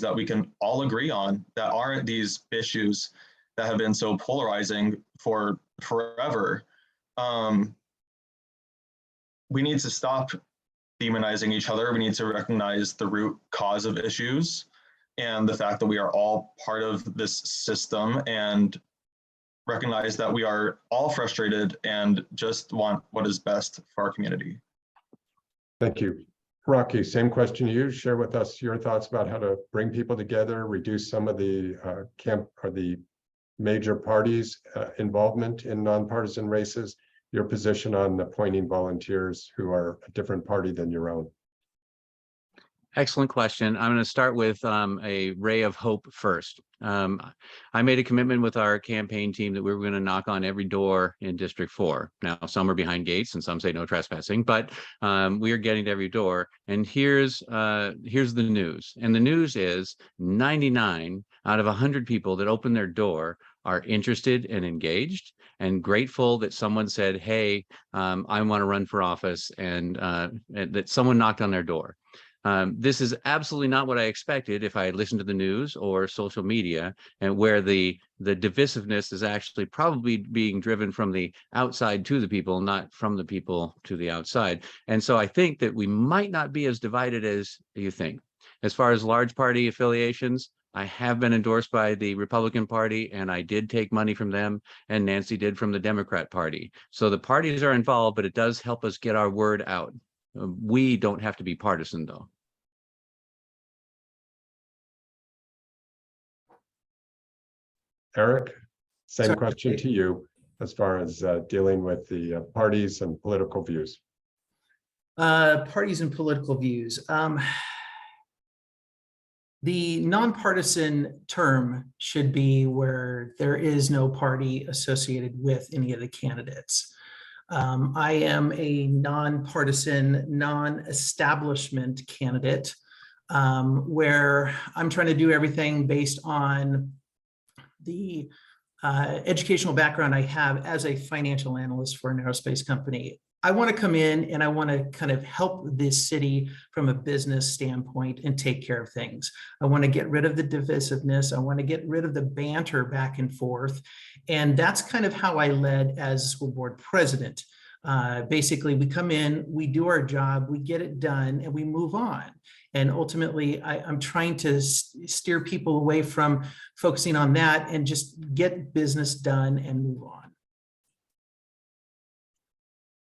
that we can all agree on that aren't these issues that have been so polarizing for forever. We need to stop demonizing each other. We need to recognize the root cause of issues and the fact that we are all part of this system, and recognize that we are all frustrated and just want what is best for our community. Thank you. Rocky, same question to you. Share with us your thoughts about how to bring people together, reduce some of the the major parties' involvement in nonpartisan races, your position on appointing volunteers who are a different party than your own. Excellent question. I'm going to start with a ray of hope first. I made a commitment with our campaign team that we were going to knock on every door in District 4. Now, some are behind gates and some say no trespassing, but we are getting to every door. And here's the news. And the news is 99 out of 100 people that open their door are interested and engaged and grateful that someone said, hey, I want to run for office, and that someone knocked on their door. This is absolutely not what I expected if I had listened to the news or social media, and where the divisiveness is actually probably being driven from the outside to the people, not from the people to the outside. And so I think that we might not be as divided as you think. As far as large party affiliations, I have been endorsed by the Republican Party, and I did take money from them, and Nancy did from the Democrat Party. So the parties are involved, but it does help us get our word out. We don't have to be partisan, though. Eric, same Sorry. question to you as far as dealing with the parties and political views. Parties and political views. The nonpartisan term should be where there is no party associated with any of the candidates. I am a nonpartisan, non-establishment candidate, where I'm trying to do everything based on the educational background I have as a financial analyst for an aerospace company. I want to come in and I want to kind of help this city from a business standpoint and take care of things. I want to get rid of the divisiveness. I want to get rid of the banter back and forth. And that's kind of how I led as school board president. Basically, we come in, we do our job, we get it done, and we move on. And ultimately, I'm trying to steer people away from focusing on that and just get business done and move on.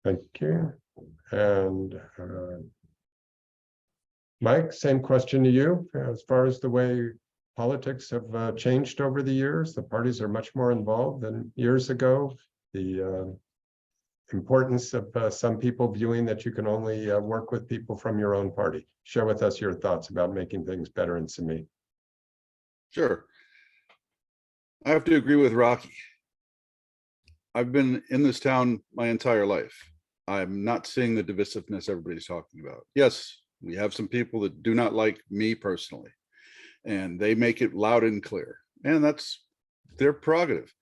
Thank you. And Mike, same question to you. As far as the way politics have changed over the years, the parties are much more involved than years ago. The importance of some people viewing that you can only work with people from your own party. Share with us your thoughts about making things better in Simi. Sure. I have to agree with Rocky. I've been in this town my entire life. I'm not seeing the divisiveness everybody's talking about. Yes, we have some people that do not like me personally, and they make it loud and clear, and that's their prerogative.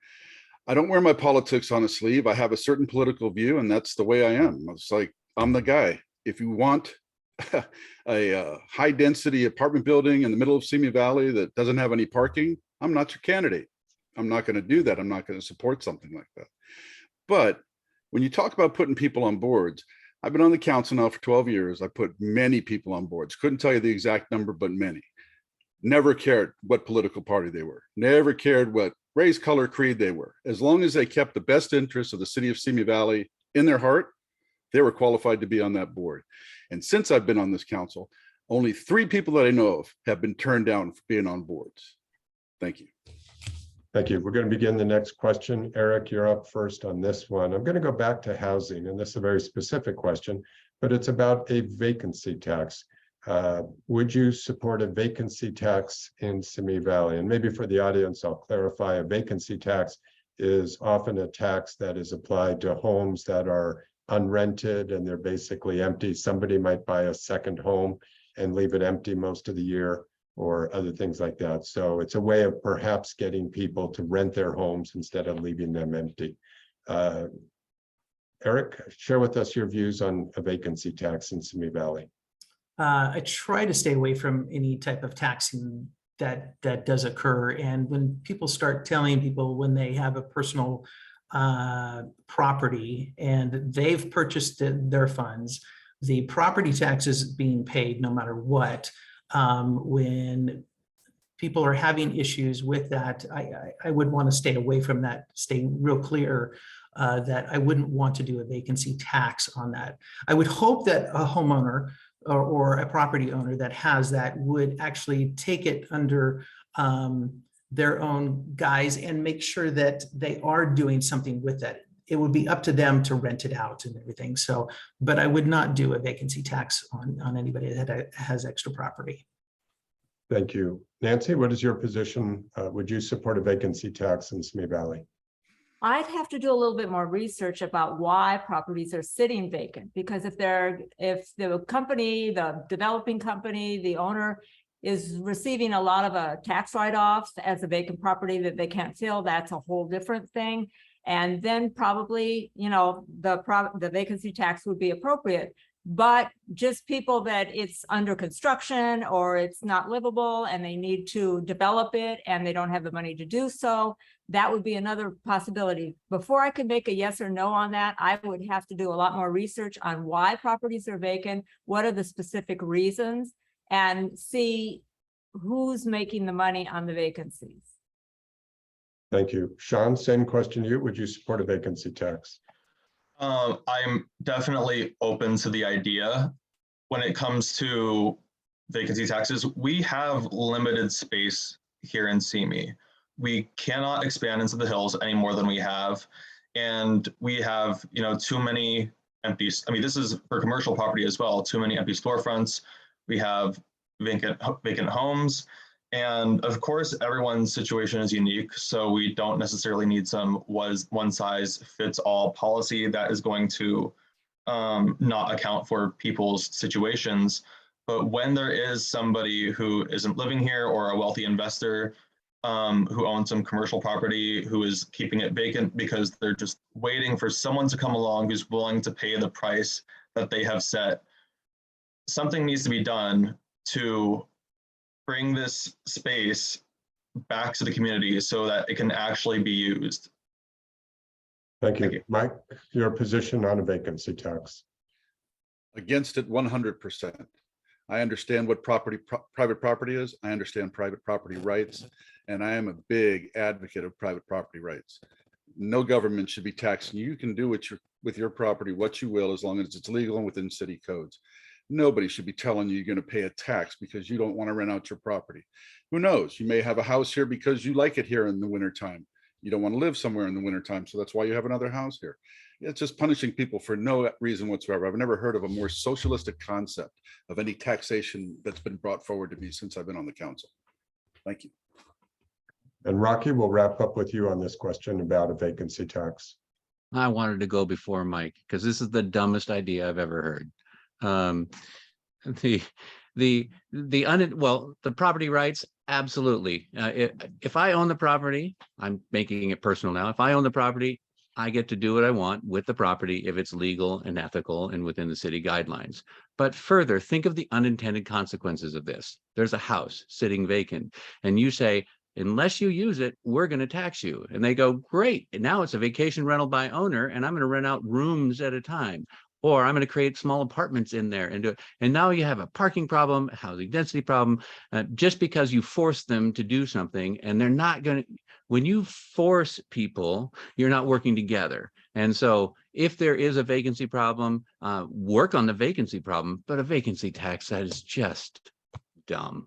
I don't wear my politics on a sleeve. I have a certain political view, and that's the way I am. It's like, I'm the guy. If you want a high density apartment building in the middle of Simi Valley that doesn't have any parking, I'm not your candidate. I'm not going to do that. I'm not going to support something like that. But when you talk about putting people on boards, I've been on the council now for 12 years. I put many people on boards. Couldn't tell you the exact number, but many. Never cared what political party they were. Never cared what race, color, creed they were. As long as they kept the best interests of the city of Simi Valley in their heart, they were qualified to be on that board. And since I've been on this council, only 3 people that I know of have been turned down for being on boards. Thank you. Thank you. We're going to begin the next question. Eric, you're up first on this one. I'm going to go back to housing, and this is a very specific question, but it's about a vacancy tax. Would you support a vacancy tax in Simi Valley? And maybe for the audience, I'll clarify, a vacancy tax is often a tax that is applied to homes that are unrented and they're basically empty. Somebody might buy a second home and leave it empty most of the year, or other things like that. So it's a way of perhaps getting people to rent their homes instead of leaving them empty. Eric, share with us your views on a vacancy tax in Simi Valley. I try to stay away from any type of taxing that does occur. And when people start telling people when they have a personal property and they've purchased their funds, the property tax is being paid no matter what. When people are having issues with that, I would want to stay away from that, stay real clear that I wouldn't want to do a vacancy tax on that. I would hope that a homeowner or a property owner that has that would actually take it under their own guise and make sure that they are doing something with that. it would be up to them to rent it out and everything. So, but I would not do a vacancy tax on anybody that has extra property. Thank you. Nancy, what is your position? Would you support a vacancy tax in Simi Valley? I'd have to do a little bit more research about why properties are sitting vacant, because if the company, the developing company, the owner is receiving a lot of tax write-offs as a vacant property that they can't fill, that's a whole different thing. And then probably, you know, the vacancy tax would be appropriate. But just people that it's under construction or it's not livable and they need to develop it and they don't have the money to do so, that would be another possibility. Before I could make a yes or no on that, I would have to do a lot more research on why properties are vacant, what are the specific reasons, and see who's making the money on the vacancies. Thank you. Sean, same question to you. Would you support a vacancy tax? I'm definitely open to the idea. When it comes to vacancy taxes, we have limited space here in Simi. We cannot expand into the hills any more than we have. And we have, you know, too many empty, I mean, this is for commercial property as well, too many empty storefronts. We have vacant homes. And of course, everyone's situation is unique. So we don't necessarily need some one size fits all policy that is going to not account for people's situations. But when there is somebody who isn't living here or a wealthy investor who owns some commercial property, who is keeping it vacant because they're just waiting for someone to come along who's willing to pay the price that they have set, something needs to be done to bring this space back to the community so that it can actually be used. Thank you. Thank you. Mike, your position on a vacancy tax? Against it 100%. I understand what private property is. I understand private property rights, and I am a big advocate of private property rights. No government should be taxing you. You can do with your property what you will, as long as it's legal and within city codes. Nobody should be telling you you're going to pay a tax because you don't want to rent out your property. Who knows? You may have a house here because you like it here in the wintertime. You don't want to live somewhere in the wintertime, so that's why you have another house here. It's just punishing people for no reason whatsoever. I've never heard of a more socialistic concept of any taxation that's been brought forward to me since I've been on the council. Thank you. And Rocky, we'll wrap up with you on this question about a vacancy tax. I wanted to go before Mike because this is the dumbest idea I've ever heard. The property rights, absolutely. If I own the property, I'm making it personal now. If I own the property, I get to do what I want with the property if it's legal and ethical and within the city guidelines. But further, think of the unintended consequences of this. There's a house sitting vacant and you say, unless you use it, we're going to tax you. And they go, great. And now it's a vacation rental by owner and I'm going to rent out rooms at a time. Or I'm going to create small apartments in there and do it. And now you have a parking problem, a housing density problem, just because you force them to do something and they're not going to, when you force people, you're not working together. And so if there is a vacancy problem, work on the vacancy problem, but a vacancy tax, that is just dumb.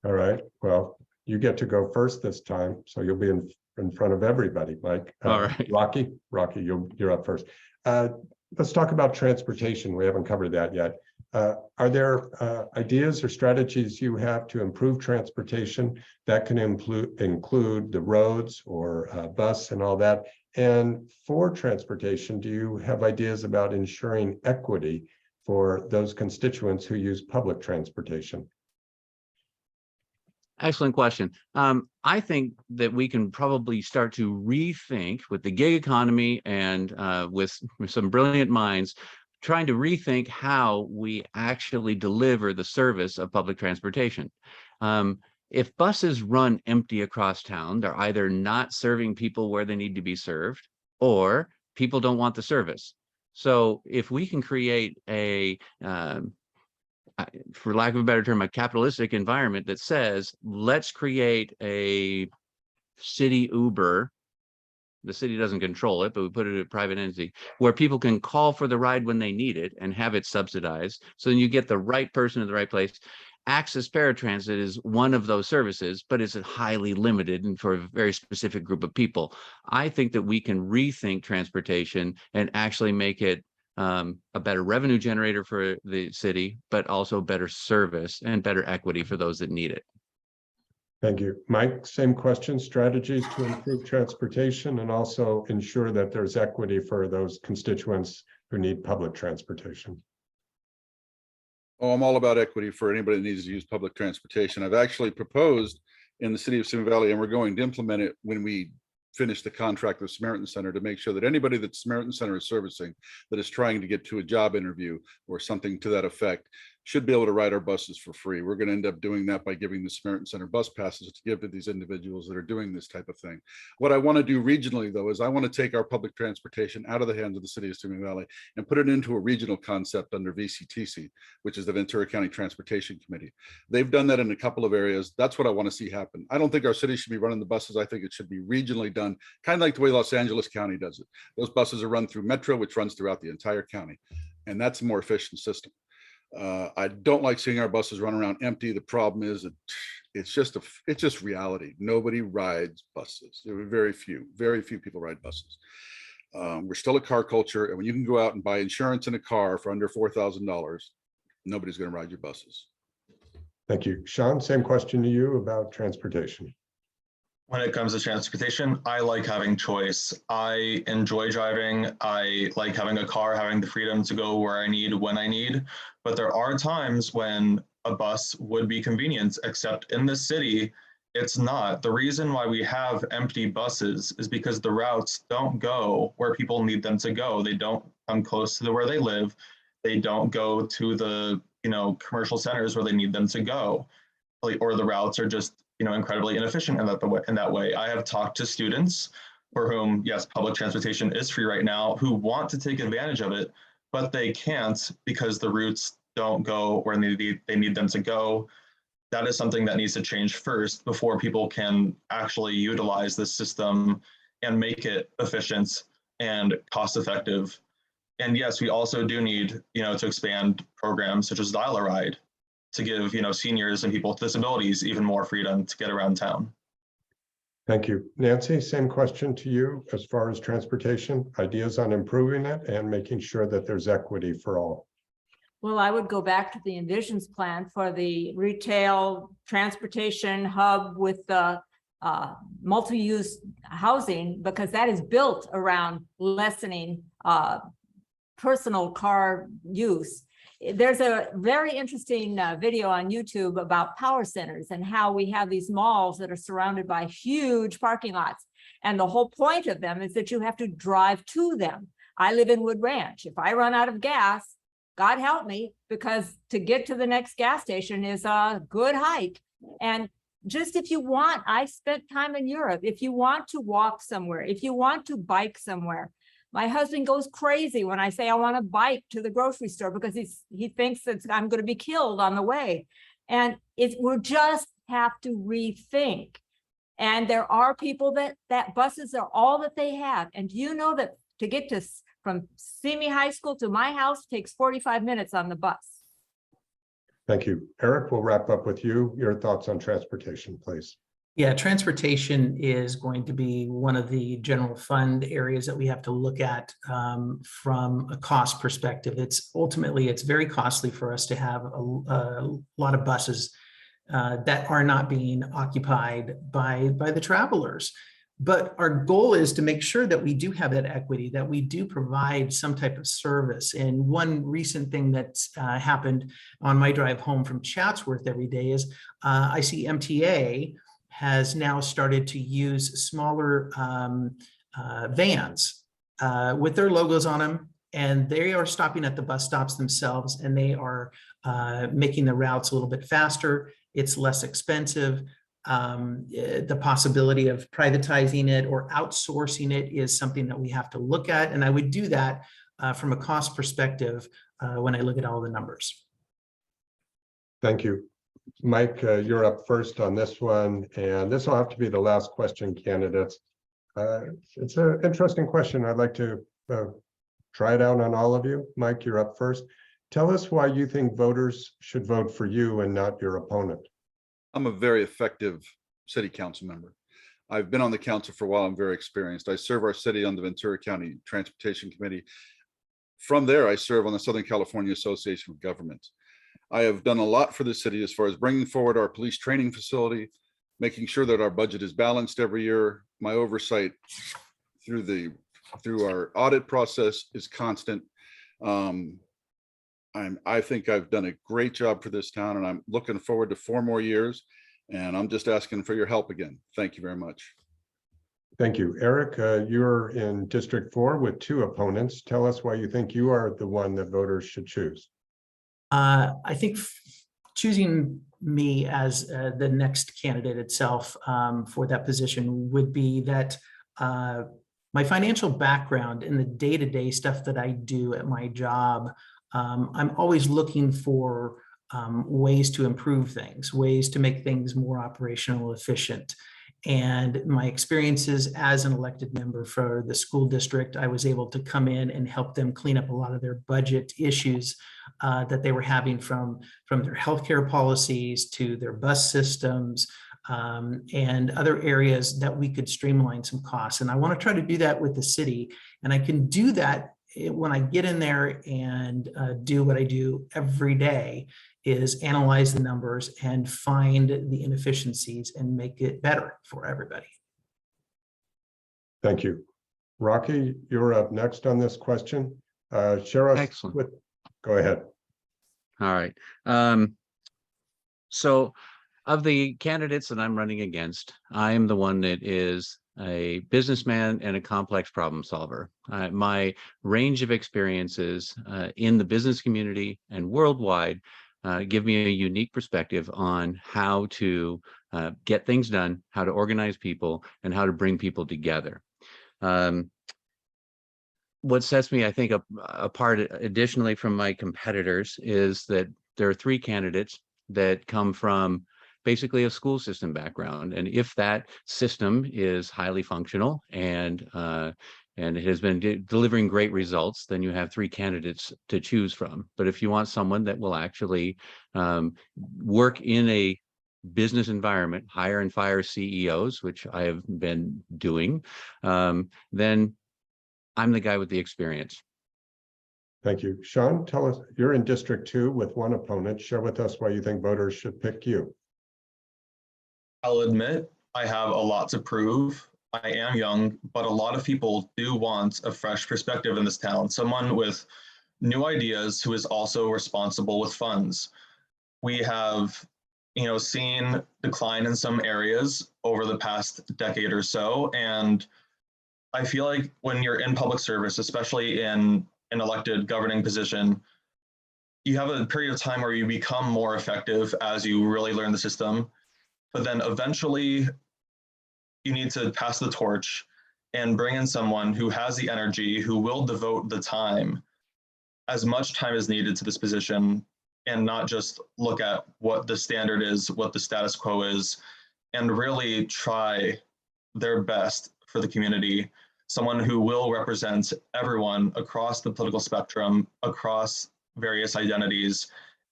All right, well, you get to go first this time, so you'll be in front of everybody, Mike. All right. Rocky, you're up first. Let's talk about transportation. We haven't covered that yet. Are there ideas or strategies you have to improve transportation that can include the roads or bus and all that? And for transportation, do you have ideas about ensuring equity for those constituents who use public transportation? Excellent question. I think that we can probably start to rethink with the gig economy and with some brilliant minds, trying to rethink how we actually deliver the service of public transportation. If buses run empty across town, they're either not serving people where they need to be served, or people don't want the service. So if we can create a for lack of a better term, a capitalistic environment that says, let's create a city Uber. The city doesn't control it, but we put it in a private entity where people can call for the ride when they need it and have it subsidized. So then you get the right person in the right place. access paratransit is one of those services, but it's highly limited and for a very specific group of people. I think that we can rethink transportation and actually make it a better revenue generator for the city, but also better service and better equity for those that need it. Thank you. Mike, same question, strategies to improve transportation and also ensure that there's equity for those constituents who need public transportation. Oh, I'm all about equity for anybody that needs to use public transportation. I've actually proposed in the city of Simi Valley, and we're going to implement it when we finish the contract with Samaritan Center, to make sure that anybody that Samaritan Center is servicing that is trying to get to a job interview or something to that effect should be able to ride our buses for free. We're going to end up doing that by giving the Samaritan Center bus passes to give to these individuals that are doing this type of thing. What I want to do regionally, though, is I want to take our public transportation out of the hands of the city of Simi Valley and put it into a regional concept under VCTC, which is the Ventura County Transportation Committee. They've done that in a couple of areas. That's what I want to see happen. I don't think our city should be running the buses. I think it should be regionally done, kind of like the way Los Angeles County does it. Those buses are run through Metro, which runs throughout the entire county. And that's a more efficient system. I don't like seeing our buses run around empty. The problem is that it's just reality. Nobody rides buses. There are very few people ride buses. We're still a car culture, and when you can go out and buy insurance in a car for under $4,000, nobody's going to ride your buses. Thank you. Sean, same question to you about transportation. When it comes to transportation, I like having choice. I enjoy driving. I like having a car, having the freedom to go where I need, when I need. But there are times when a bus would be convenient, except in the city, it's not. The reason why we have empty buses is because the routes don't go where people need them to go. They don't come close to where they live. They don't go to the, commercial centers where they need them to go. Or the routes are just incredibly inefficient in that way. I have talked to students for whom, yes, public transportation is free right now, who want to take advantage of it, but they can't because the routes don't go where they need them to go. That is something that needs to change first before people can actually utilize this system and make it efficient and cost effective. And yes, we also do need, to expand programs such as Dial-A-Ride to give, seniors and people with disabilities even more freedom to get around town. Thank you. Nancy, same question to you as far as transportation, ideas on improving it and making sure that there's equity for all. Well, I would go back to the Envisions plan for the retail transportation hub with the multi-use housing, because that is built around lessening personal car use. There's a very interesting video on YouTube about power centers and how we have these malls that are surrounded by huge parking lots. And the whole point of them is that you have to drive to them. I live in Wood Ranch. If I run out of gas, God help me, because to get to the next gas station is a good hike. And just if you want, I spent time in Europe. If you want to walk somewhere, if you want to bike somewhere, my husband goes crazy when I say I want to bike to the grocery store because he thinks that I'm going to be killed on the way. And we just have to rethink. And there are people that buses are all that they have. And do you know that to get from Simi High School to my house takes 45 minutes on the bus? Thank you. Eric, we'll wrap up with you. Your thoughts on transportation, please. Yeah, transportation is going to be one of the general fund areas that we have to look at from a cost perspective. It's very costly for us to have a lot of buses that are not being occupied by the travelers. But our goal is to make sure that we do have that equity, that we do provide some type of service. And one recent thing that's happened on my drive home from Chatsworth every day is I see MTA has now started to use smaller vans with their logos on them, and they are stopping at the bus stops themselves, and they are making the routes a little bit faster. It's less expensive. The possibility of privatizing it or outsourcing it is something that we have to look at, and I would do that from a cost perspective when I look at all the numbers. Thank you. Mike, you're up first on this one, and this will have to be the last question, candidates. It's an interesting question. I'd like to try it out on all of you. Mike, you're up first. Tell us why you think voters should vote for you and not your opponent. I'm a very effective city council member. I've been on the council for a while. I'm very experienced. I serve our city on the Ventura County Transportation Committee. From there, I serve on the Southern California Association of Governments. I have done a lot for the city as far as bringing forward our police training facility, making sure that our budget is balanced every year. My oversight through our audit process is constant. I think I've done a great job for this town, and I'm looking forward to 4 more years. And I'm just asking for your help again. Thank you very much. Thank you. Eric, you're in District 4 with 2 opponents. Tell us why you think you are the one that voters should choose. I think choosing me as the next candidate itself for that position would be that my financial background in the day-to-day stuff that I do at my job, I'm always looking for ways to improve things, ways to make things more operational efficient. And my experiences as an elected member for the school district, I was able to come in and help them clean up a lot of their budget issues that they were having from their healthcare policies to their bus systems and other areas that we could streamline some costs. And I want to try to do that with the city. And I can do that when I get in there and do what I do every day, is analyze the numbers and find the inefficiencies and make it better for everybody. Thank you. Rocky, you're up next on this question. Share us Excellent. with, go ahead. All right. So of the candidates that I'm running against, I am the one that is a businessman and a complex problem solver. My range of experiences in the business community and worldwide give me a unique perspective on how to get things done, how to organize people, and how to bring people together. What sets me, I think, apart additionally from my competitors is that there are 3 candidates that come from basically a school system background. And if that system is highly functional and it has been delivering great results, then you have 3 candidates to choose from. But if you want someone that will actually work in a business environment, hire and fire CEOs, which I have been doing, then I'm the guy with the experience. Thank you. Sean, tell us, you're in District 2 with 1 opponent. Share with us why you think voters should pick you. I'll admit I have a lot to prove. I am young, but a lot of people do want a fresh perspective in this town, someone with new ideas who is also responsible with funds. We have, seen decline in some areas over the past decade or so, and I feel like when you're in public service, especially in an elected governing position, you have a period of time where you become more effective as you really learn the system. But then eventually you need to pass the torch and bring in someone who has the energy, who will devote the time, as much time as needed to this position, and not just look at what the standard is, what the status quo is, and really try their best for the community. Someone who will represent everyone across the political spectrum, across various identities,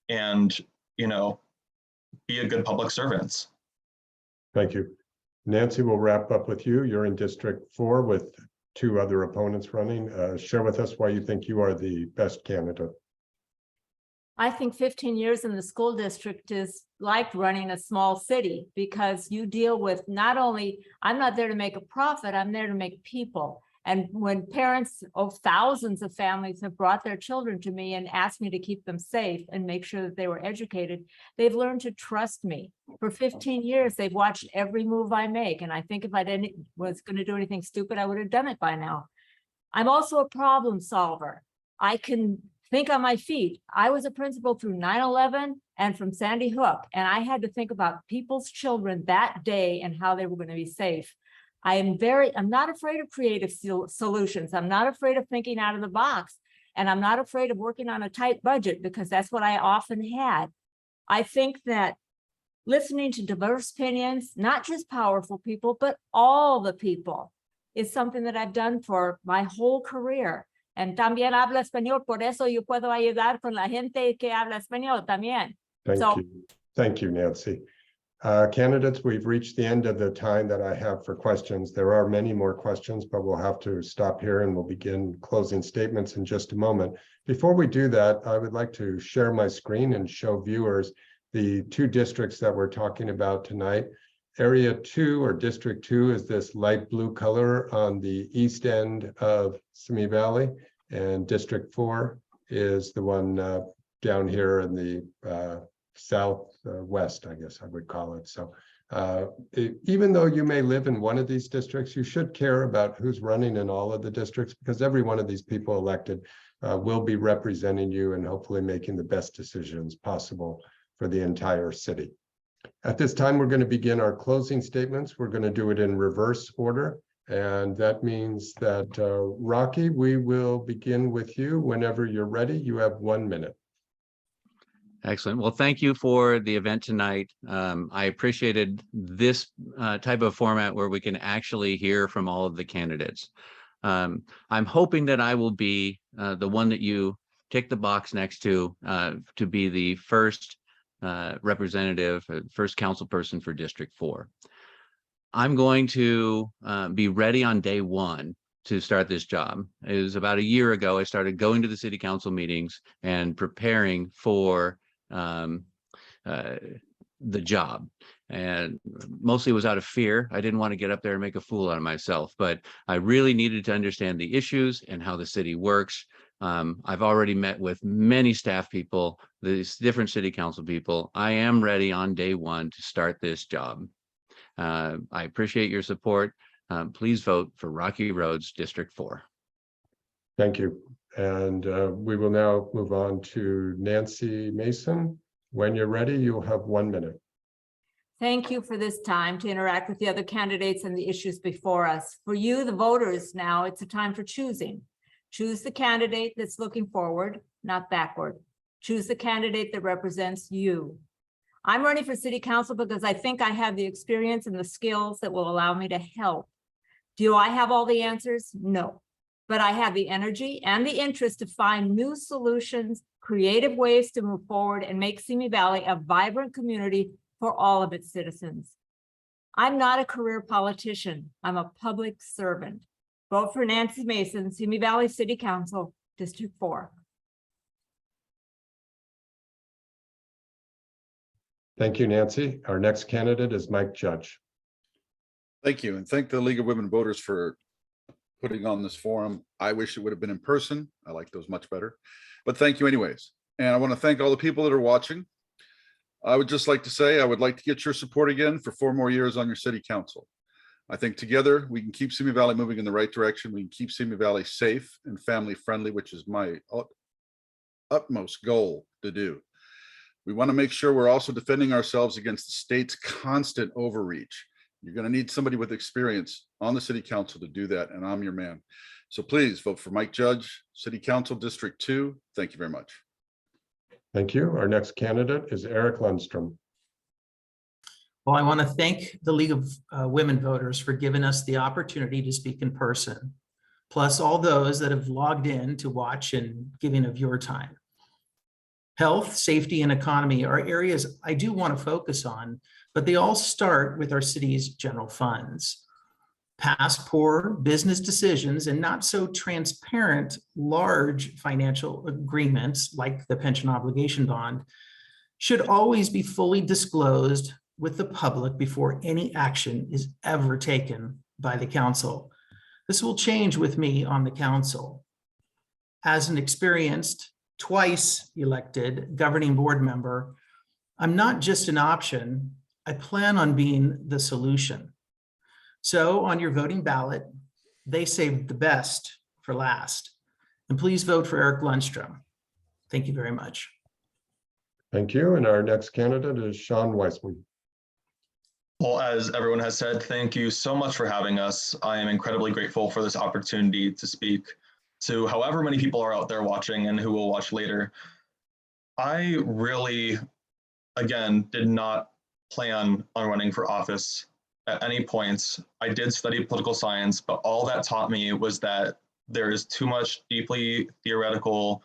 and, be a good public servant. Thank you. Nancy, we'll wrap up with you. You're in District 4 with 2 other opponents running. Share with us why you think you are the best candidate. I think 15 years in the school district is like running a small city, because you deal with not only, I'm not there to make a profit, I'm there to make people. And when parents of thousands of families have brought their children to me and asked me to keep them safe and make sure that they were educated, they've learned to trust me. For 15 years, they've watched every move I make. And I think if I was going to do anything stupid, I would have done it by now. I'm also a problem solver. I can think on my feet. I was a principal through 9/11 and from Sandy Hook, and I had to think about people's children that day and how they were going to be safe. I'm not afraid of creative solutions. I'm not afraid of thinking out of the box, and I'm not afraid of working on a tight budget, because that's what I often had. I think that listening to diverse opinions, not just powerful people, but all the people, is something that I've done for my whole career. And también habla español, por eso yo puedo ayudar con la gente que habla español también. Thank So- you. Thank you, Nancy. Candidates, we've reached the end of the time that I have for questions. There are many more questions, but we'll have to stop here and we'll begin closing statements in just a moment. Before we do that, I would like to share my screen and show viewers the two districts that we're talking about tonight. Area 2 or District 2 is this light blue color on the east end of Simi Valley, and District 4 is the one down here in the southwest, I guess I would call it. So even though you may live in one of these districts, you should care about who's running in all of the districts, because every one of these people elected will be representing you and hopefully making the best decisions possible for the entire city. At this time, we're going to begin our closing statements. We're going to do it in reverse order. And that means that, Rocky, we will begin with you whenever you're ready. You have 1 minute. Excellent. Well, thank you for the event tonight. I appreciated this type of format where we can actually hear from all of the candidates. I'm hoping that I will be the one that you tick the box next to be the first representative, first council person for District 4. I'm going to be ready on day one to start this job. It was about a year ago, I started going to the city council meetings and preparing for the job. And mostly it was out of fear. I didn't want to get up there and make a fool out of myself, but I really needed to understand the issues and how the city works. I've already met with many staff people, these different city council people. I am ready on day one to start this job. I appreciate your support. Please vote for Rocky Roads District 4. Thank you. And we will now move on to Nancy Mason. When you're ready, you'll have 1 minute. Thank you for this time to interact with the other candidates and the issues before us. For you, the voters, now it's a time for choosing. Choose the candidate that's looking forward, not backward. Choose the candidate that represents you. I'm running for city council because I think I have the experience and the skills that will allow me to help. Do I have all the answers? No. But I have the energy and the interest to find new solutions, creative ways to move forward and make Simi Valley a vibrant community for all of its citizens. I'm not a career politician. I'm a public servant. Vote for Nancy Mason, Simi Valley City Council, District 4. Thank you, Nancy. Our next candidate is Mike Judge. Thank you, and thank the League of Women Voters for putting on this forum. I wish it would have been in person. I like those much better, but thank you anyways. And I want to thank all the people that are watching. I would just like to say, I would like to get your support again for 4 more years on your city council. I think together we can keep Simi Valley moving in the right direction. We can keep Simi Valley safe and family friendly, which is my utmost goal to do. We want to make sure we're also defending ourselves against the state's constant overreach. You're going to need somebody with experience on the city council to do that, and I'm your man. So please vote for Mike Judge, City Council District 2. Thank you very much. Thank you. Our next candidate is Eric Lundstrom. Well, I want to thank the League of Women Voters for giving us the opportunity to speak in person, plus all those that have logged in to watch and giving of your time. Health, safety, and economy are areas I do want to focus on, but they all start with our city's general funds. Past poor business decisions and not so transparent large financial agreements like the pension obligation bond should always be fully disclosed with the public before any action is ever taken by the council. This will change with me on the council. As an experienced, twice elected governing board member, I'm not just an option, I plan on being the solution. So on your voting ballot, they saved the best for last. And please vote for Eric Lundstrom. Thank you very much. Thank you. And our next candidate is Sean Weissman. Well, as everyone has said, thank you so much for having us. I am incredibly grateful for this opportunity to speak to however many people are out there watching and who will watch later. I really, again, did not plan on running for office at any point. I did study political science, but all that taught me was that there is too much deeply theoretical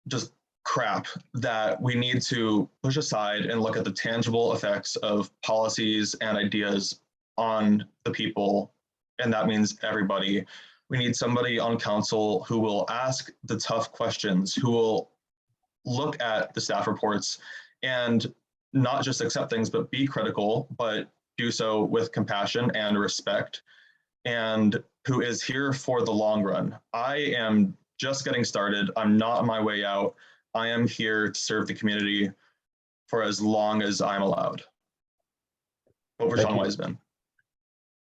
just crap that we need to push aside and look at the tangible effects of policies and ideas on the people. And that means everybody. We need somebody on council who will ask the tough questions, who will look at the staff reports and not just accept things, but be critical, but do so with compassion and respect, and who is here for the long run. I am just getting started. I'm not on my way out. I am here to serve the community for as long as I'm allowed. Vote for Thank Sean you. Wiseman.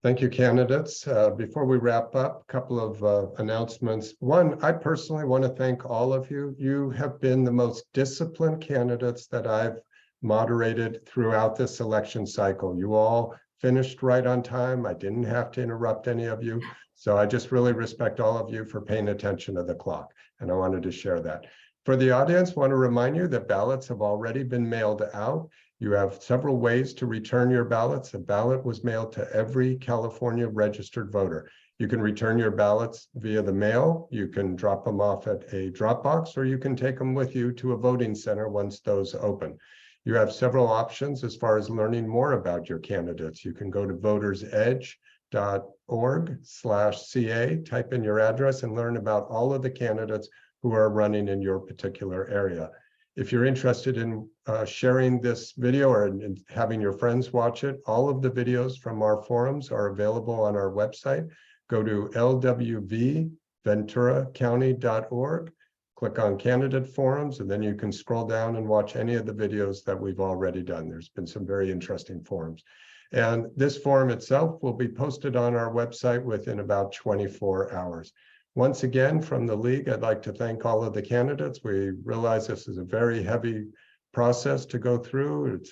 Thank you, candidates. Before we wrap up, a couple of announcements. One, I personally want to thank all of you. You have been the most disciplined candidates that I've moderated throughout this election cycle. You all finished right on time. I didn't have to interrupt any of you. So I just really respect all of you for paying attention to the clock. And I wanted to share that. For the audience, I want to remind you that ballots have already been mailed out. You have several ways to return your ballots. A ballot was mailed to every California registered voter. You can return your ballots via the mail. You can drop them off at a drop box, or you can take them with you to a voting center once those open. You have several options as far as learning more about your candidates. You can go to votersedge.org/CA, type in your address and learn about all of the candidates who are running in your particular area. If you're interested in sharing this video or in having your friends watch it, all of the videos from our forums are available on our website. Go to LWVVenturacounty.org, click on candidate forums, and then you can scroll down and watch any of the videos that we've already done. There's been some very interesting forums. And this forum itself will be posted on our website within about 24 hours. Once again, from the league, I'd like to thank all of the candidates. We realize this is a very heavy process to go through. It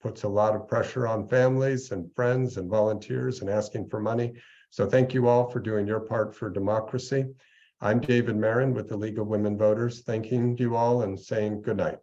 puts a lot of pressure on families and friends and volunteers and asking for money. So thank you all for doing your part for democracy. I'm David Marin with the League of Women Voters, thanking you all and saying good night.